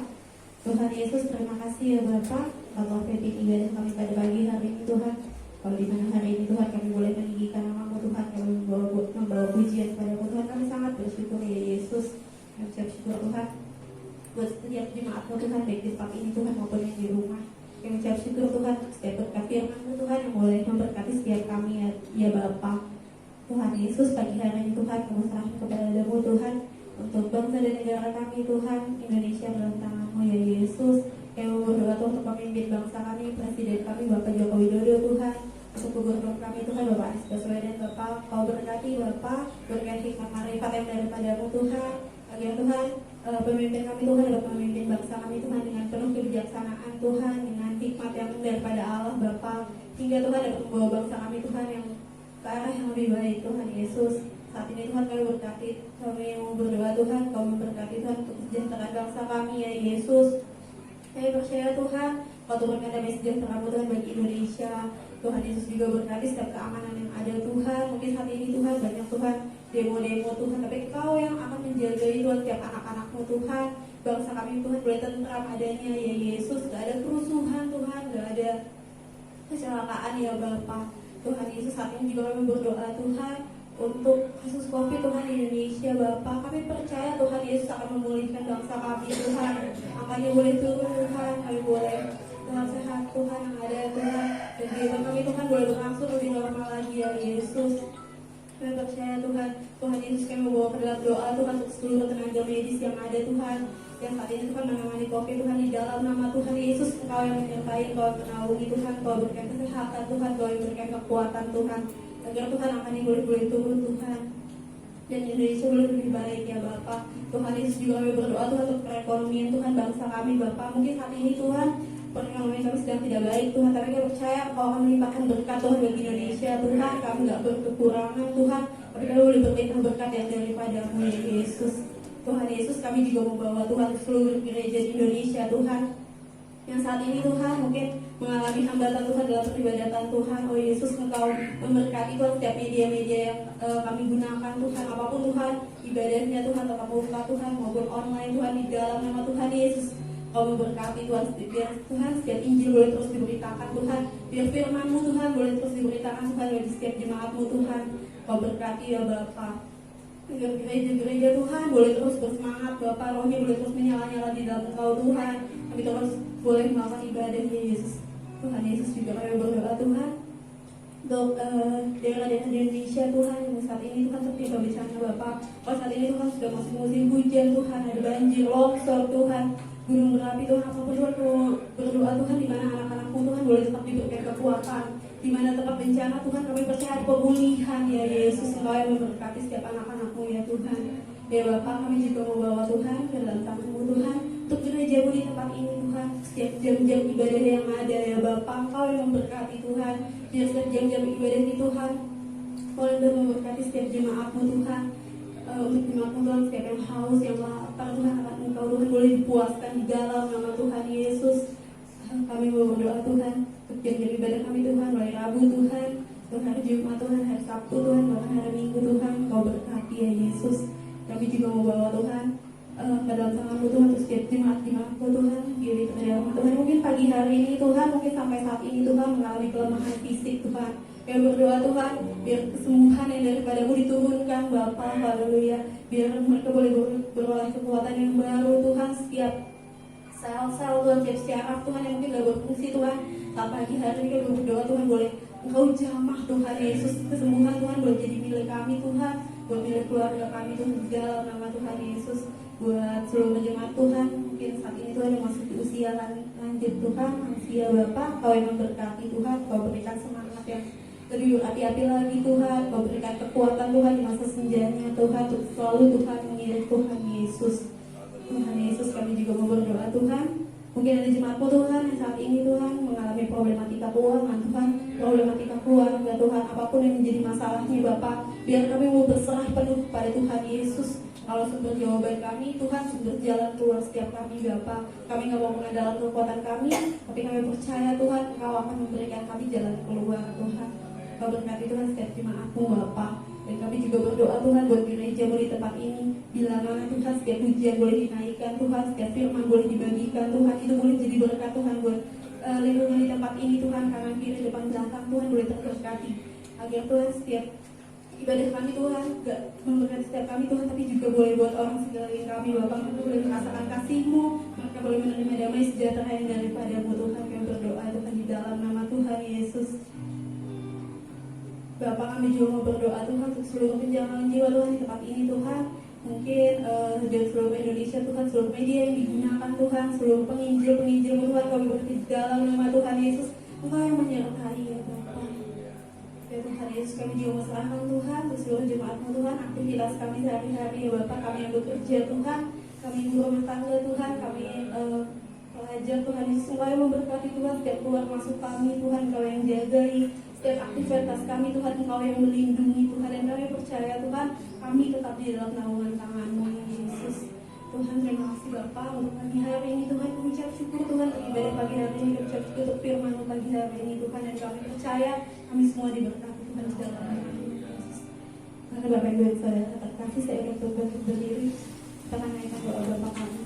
Tuhan Yesus, terima kasih ya Bapak, Allah pimpin ibadah kami pada pagi hari ini Tuhan. Kalau di mana hari ini Tuhan kami boleh meninggikan nama-Mu Tuhan, kami membawa pujian kepada-Mu Tuhan, kami sangat bersyukur ya Yesus. Kami ucap syukur Tuhan buat setiap jemaat-Mu Tuhan, baik di tempat ini Tuhan maupun yang di rumah. Kami ucap syukur Tuhan untuk setiap berkat firman-Mu Tuhan yang boleh memberkati setiap kami ya Bapa. Tuhan Yesus, pagi hari ini Tuhan kami serahkan kepada-Mu Tuhan, untuk bangsa dan negara kami Tuhan, Indonesia dalam tangan-Mu ya Yesus. Kami berdoa Tuhan untuk pemimpin bangsa kami, Presiden kami Bapak Joko Widodo Tuhan, untuk gubernur kami Tuhan Bapak Anies Baswedan Bapak, Kau berkati Bapak, berkati hikmat marifat yang daripada-Mu Tuhan, agar Tuhan pemimpin kami Tuhan adalah pemimpin bangsa kami Tuhan dengan penuh kebijaksanaan Tuhan, dengan hikmat yang daripada Allah Bapak, hingga Tuhan dapat membawa bangsa kami Tuhan yang ke arah yang lebih baik Tuhan Yesus. Saat ini Tuhan kami berkati, kami mau berdoa Tuhan, Kau memberkati Tuhan untuk kesejahteraan bangsa kami ya Yesus. Kami percaya Tuhan, Kau turunkan damai sejahtera Tuhan bagi Indonesia. Tuhan Yesus juga berkati setiap keamanan yang ada Tuhan. Mungkin saat ini Tuhan banyak Tuhan demo-demo Tuhan, tapi Kau yang akan menjaga Tuhan setiap anak-anak-Mu Tuhan. Bangsa kami Tuhan boleh tentram adanya ya Yesus. Gak ada kerusuhan Tuhan, gak ada kecelakaan ya Bapa. Tuhan Yesus, saat ini juga kami berdoa Tuhan untuk kasus COVID Tuhan di Indonesia Bapak. Kami percaya Tuhan Yesus akan memulihkan bangsa kami Tuhan. Angkanya boleh turun Tuhan, kami boleh Tuhan sehat Tuhan yang ada Tuhan. Dan kehidupan kami Tuhan boleh berangsur lebih normal lagi ya Yesus. Kami percaya Tuhan, Tuhan Yesus kami membawa ke dalam doa Tuhan untuk seluruh tenaga medis yang ada Tuhan, yang saat ini Tuhan menangani COVID Tuhan, di dalam nama Tuhan Yesus Engkau yang menyertai, Engkau yang menaungi Tuhan, Engkau berikan kesehatan Tuhan, Engkau yang berikan kekuatan Tuhan, agar Tuhan akan boleh turun Tuhan, dan Indonesia boleh lebih baik ya Bapak. Tuhan Yesus juga kami berdoa Tuhan untuk perekonomian Tuhan bangsa kami Bapak. Mungkin saat ini Tuhan perekonomian kami sedang tidak baik Tuhan, tapi kami percaya Engkau akan melimpahkan berkat Tuhan bagi Indonesia Tuhan. Kami tidak berkekurangan Tuhan, tapi kami boleh berlimpah berkat yang daripada-Mu ya Yesus. Tuhan Yesus, kami juga membawa Tuhan seluruh gereja di Indonesia Tuhan, yang saat ini Tuhan mungkin mengalami hambatan Tuhan dalam peribadatan Tuhan. Oh Yesus, Engkau memberkati Tuhan setiap media-media yang kami gunakan Tuhan, apapun Tuhan ibadahnya Tuhan, tetap muka Tuhan maupun online Tuhan, di dalam nama Tuhan Yesus Kau memberkati Tuhan, biar Tuhan setiap Injil boleh terus diberitakan Tuhan, biar firman-Mu Tuhan boleh terus diberitakan Tuhan bagi setiap jemaat-Mu Tuhan. Kau berkati ya Bapa, agar gereja-gereja Tuhan boleh terus bersemangat Bapa, rohnya boleh terus menyala-nyala di dalam Engkau Tuhan. Kami terus boleh melakukan ibadah ya Yesus. Tuhan Yesus juga kami berdoa Tuhan untuk daerah-daerah di Indonesia Tuhan yang saat ini Tuhan tertimpa bencana Bapak. Kalau saat ini Tuhan sudah masuk musim hujan Tuhan, ada banjir, longsor Tuhan, gunung berapi Tuhan, apapun Tuhan berdoa Tuhan, di mana anak-anak-Mu Tuhan boleh tetap diberikan kekuatan, di mana tempat bencana Tuhan kami percaya ada pemulihan ya Yesus. Engkau yang memberkati setiap anak-anak-Mu ya Tuhan. Ya Bapak, kami juga membawa Tuhan ke dalam tangan-Mu Tuhan, untuk gereja-Mu di tempat ini Tuhan, setiap jam-jam ibadah yang ada ya Bapak, Engkau yang memberkati Tuhan, biar setiap jam-jam ibadah ini Tuhan boleh memberkati setiap jemaat-Mu Tuhan. Untuk jemaat-Mu Tuhan, setiap yang haus, yang lapar Tuhan akan Engkau Tuhan boleh dipuaskan di dalam nama Tuhan Yesus. Kami berdoa Tuhan untuk jam-jam ibadah kami Tuhan, mulai Rabu Tuhan, untuk hari Jumat Tuhan, hari Sabtu Tuhan, bahkan hari Minggu Tuhan, Kau berkati ya Yesus. Kami juga membawa Tuhan ke dalam tangan-Mu Tuhan untuk setiap jemaat-jemaat-Mu Tuhan, diri dalam Tuhan. Mungkin pagi hari ini Tuhan, mungkin sampai saat ini Tuhan mengalami kelemahan fisik Tuhan. Kami berdoa Tuhan, biar kesembuhan yang daripada-Mu diturunkan Bapa, haleluya. Biar mereka boleh beroleh kekuatan yang baru Tuhan, setiap sel-sel Tuhan, setiap syaraf Tuhan yang mungkin tidak berfungsi Tuhan. Saat pagi hari ini kami berdoa Tuhan, boleh Engkau jamah Tuhan Yesus, kesembuhan Tuhan boleh jadi milik kami Tuhan, buat milik keluarga kami Tuhan, di dalam nama Tuhan Yesus. Buat seluruh jemaat Tuhan, mungkin saat ini Tuhan yang masih di usia lanjut Tuhan, usia Bapak, Kau yang memberkati Tuhan, Kau berikan semangat yang lebih berapi-api lagi Tuhan, Kau berikan kekuatan Tuhan di masa senjanya Tuhan, untuk selalu Tuhan mengiring Tuhan Yesus. Tuhan Yesus, kami juga mau berdoa Tuhan, mungkin ada jemaat-Mu Tuhan yang saat ini Tuhan mengalami problematika keuangan Tuhan, problematika keluarga Tuhan, apapun yang menjadi masalahnya Bapak, biar kami mau berserah penuh kepada Tuhan Yesus. Kalau sumber jawaban kami, Tuhan, sumber jalan keluar setiap kami, Bapa. Kami nggak mau mengandalkan kekuatan kami, tapi kami percaya Tuhan, Engkau akan memberikan kami jalan keluar, Tuhan. Kau berkati Tuhan setiap jemaat-Mu, Bapa. Dan kami juga berdoa Tuhan buat gereja-Mu di tempat ini. Bila mana Tuhan setiap pujian boleh dinaikkan, Tuhan setiap firman boleh dibagikan, Tuhan itu boleh jadi berkat Tuhan buat lingkungan di tempat ini, Tuhan, kanan kiri depan belakang Tuhan boleh terberkati. Agar Tuhan setiap ibadah kami Tuhan gak memberkati setiap kami Tuhan, tapi juga boleh buat orang sekeliling kami, Bapak, mereka boleh merasakan kasih-Mu, mereka boleh menerima damai sejahtera yang daripada-Mu, Tuhan. Kami berdoa Tuhan di dalam nama Tuhan Yesus. Bapak, kami juga mau berdoa Tuhan untuk seluruh penjamaah jiwa Tuhan di tempat ini, Tuhan. Mungkin dari seluruh Indonesia Tuhan, seluruh media yang digunakan Tuhan, seluruh penginjil Tuhan, kami berdoa di dalam nama Tuhan Yesus, Engkau yang menyertai ya Bapak. Ya Tuhan Yesus, kami juga mau serahkan Tuhan untuk seluruh jemaat-Mu Tuhan, aktivitas kami sehari-hari ya Bapak, kami yang bekerja Tuhan, kami ibu rumah tangga Tuhan, kami pelajar Tuhan Yesus, Engkau yang memberkati Tuhan, setiap keluar masuk kami Tuhan, Engkau yang jagai setiap aktivitas kami Tuhan, Engkau yang melindungi Tuhan, dan kami percaya Tuhan, kami tetap di dalam naungan tangan-Mu Yesus. Tuhan, terima kasih Bapak untuk pagi hari ini Tuhan, kami ucap syukur Tuhan untuk ibadah pagi hari ini, kami ucap syukur untuk firman-Mu pagi hari ini Tuhan, dan kami percaya kami semua diberkati Tuhan di dalam nama Yesus. Karena Bapak Ibu yang saudara terkasih, saya akan coba untuk berdiri, kita akan naikkan doa Bapak kami.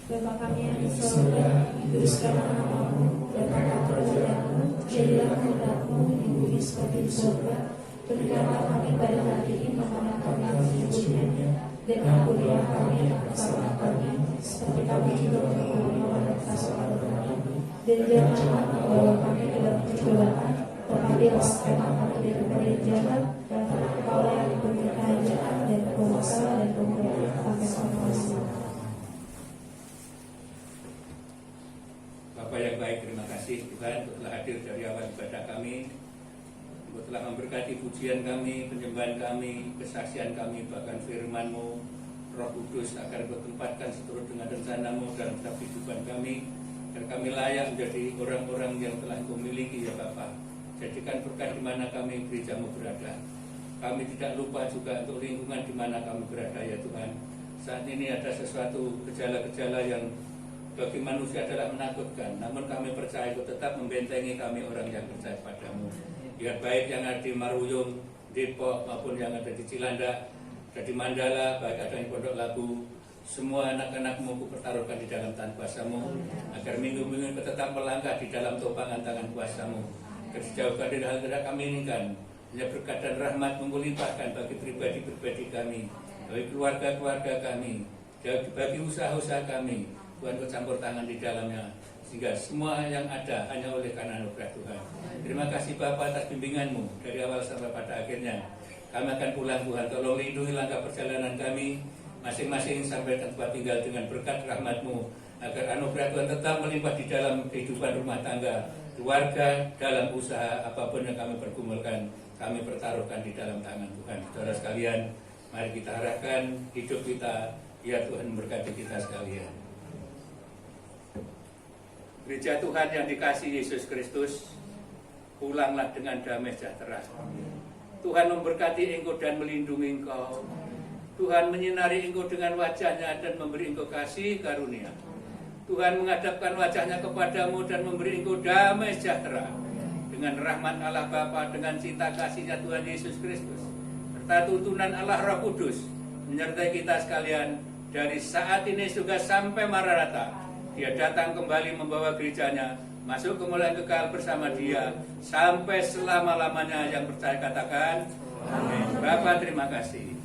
Bapa kami yang di surga, dikuduskanlah nama-Mu, datanglah kerajaan-Mu, jadilah kehendak-Mu di bumi seperti di surga. Berikanlah kami pada hari ini makanan kami yang secukupnya, dan ampunilah kami yang kesalahan kami, seperti kami juga mengampuni orang yang kesalahan kami. Dan janganlah membawa kami ke dalam pencobaan, tetapi lepaskanlah kami daripada yang jahat, karena Engkau yang diberi kerajaan dan kuasa dan kemuliaan sampai selama-lamanya. Bapak yang baik, terima kasih Tuhan untuk telah hadir dari awal ibadah kami, untuk telah memberkati pujian kami, penyembahan kami, kesaksian kami, bahkan firman-Mu, Roh Kudus, agar Kau tempatkan seturut dengan rencana-Mu dalam setiap kehidupan kami, dan kami layak menjadi orang-orang yang telah Engkau miliki ya Bapak. Jadikan berkat di mana kami gereja-Mu berada. Kami tidak lupa juga untuk lingkungan di mana kami berada ya Tuhan. Saat ini ada sesuatu gejala-gejala yang bagi manusia adalah menakutkan, namun kami percaya Kau tetap membentengi kami orang yang percaya padamu. Ya baik yang ada di Maruyung, Depok maupun yang ada di Cilandak, ada di Mandala, baik ada di Pondok Labu, semua anak-anak-Mu Ku pertaruhkan di dalam tangan kuasa-Mu, agar minggu-minggu Kau tetap melangkah di dalam topangan tangan kuasa-Mu. Dijauhkan dari hal tidak kami inginkan, hanya berkat dan rahmat-Mu melimpahkan bagi pribadi-pribadi kami, bagi keluarga-keluarga kami, bagi usaha-usaha kami. Tuhan Kau campur tangan di dalamnya, sehingga semua yang ada hanya oleh karena anugerah Tuhan. Terima kasih Bapa atas bimbingan-Mu dari awal sampai pada akhirnya. Kami akan pulang Tuhan, tolong lindungi langkah perjalanan kami masing-masing sampai ke tempat tinggal dengan berkat rahmat-Mu, agar anugerah Tuhan tetap melimpah di dalam kehidupan rumah tangga, keluarga, dalam usaha apapun yang kami pergumulkan, kami pertaruhkan di dalam tangan Tuhan. Saudara sekalian, mari kita arahkan hidup kita, ya Tuhan memberkati kita sekalian. Gereja Tuhan yang dikasihi Yesus Kristus, pulanglah dengan damai sejahtera. Tuhan memberkati engkau dan melindungi engkau. Tuhan menyinari engkau dengan wajah-Nya dan memberi engkau kasih karunia. Tuhan menghadapkan wajah-Nya kepadamu dan memberi engkau damai sejahtera. Dengan rahmat Allah Bapa, dengan cinta kasih-Nya Tuhan Yesus Kristus, serta tuntunan Allah Roh Kudus menyertai kita sekalian dari saat ini juga sampai Maranatha. Dia datang kembali membawa gerejanya masuk kemuliaan kekal bersama Dia sampai selama-lamanya. Yang percaya katakan amin. Bapa terima kasih.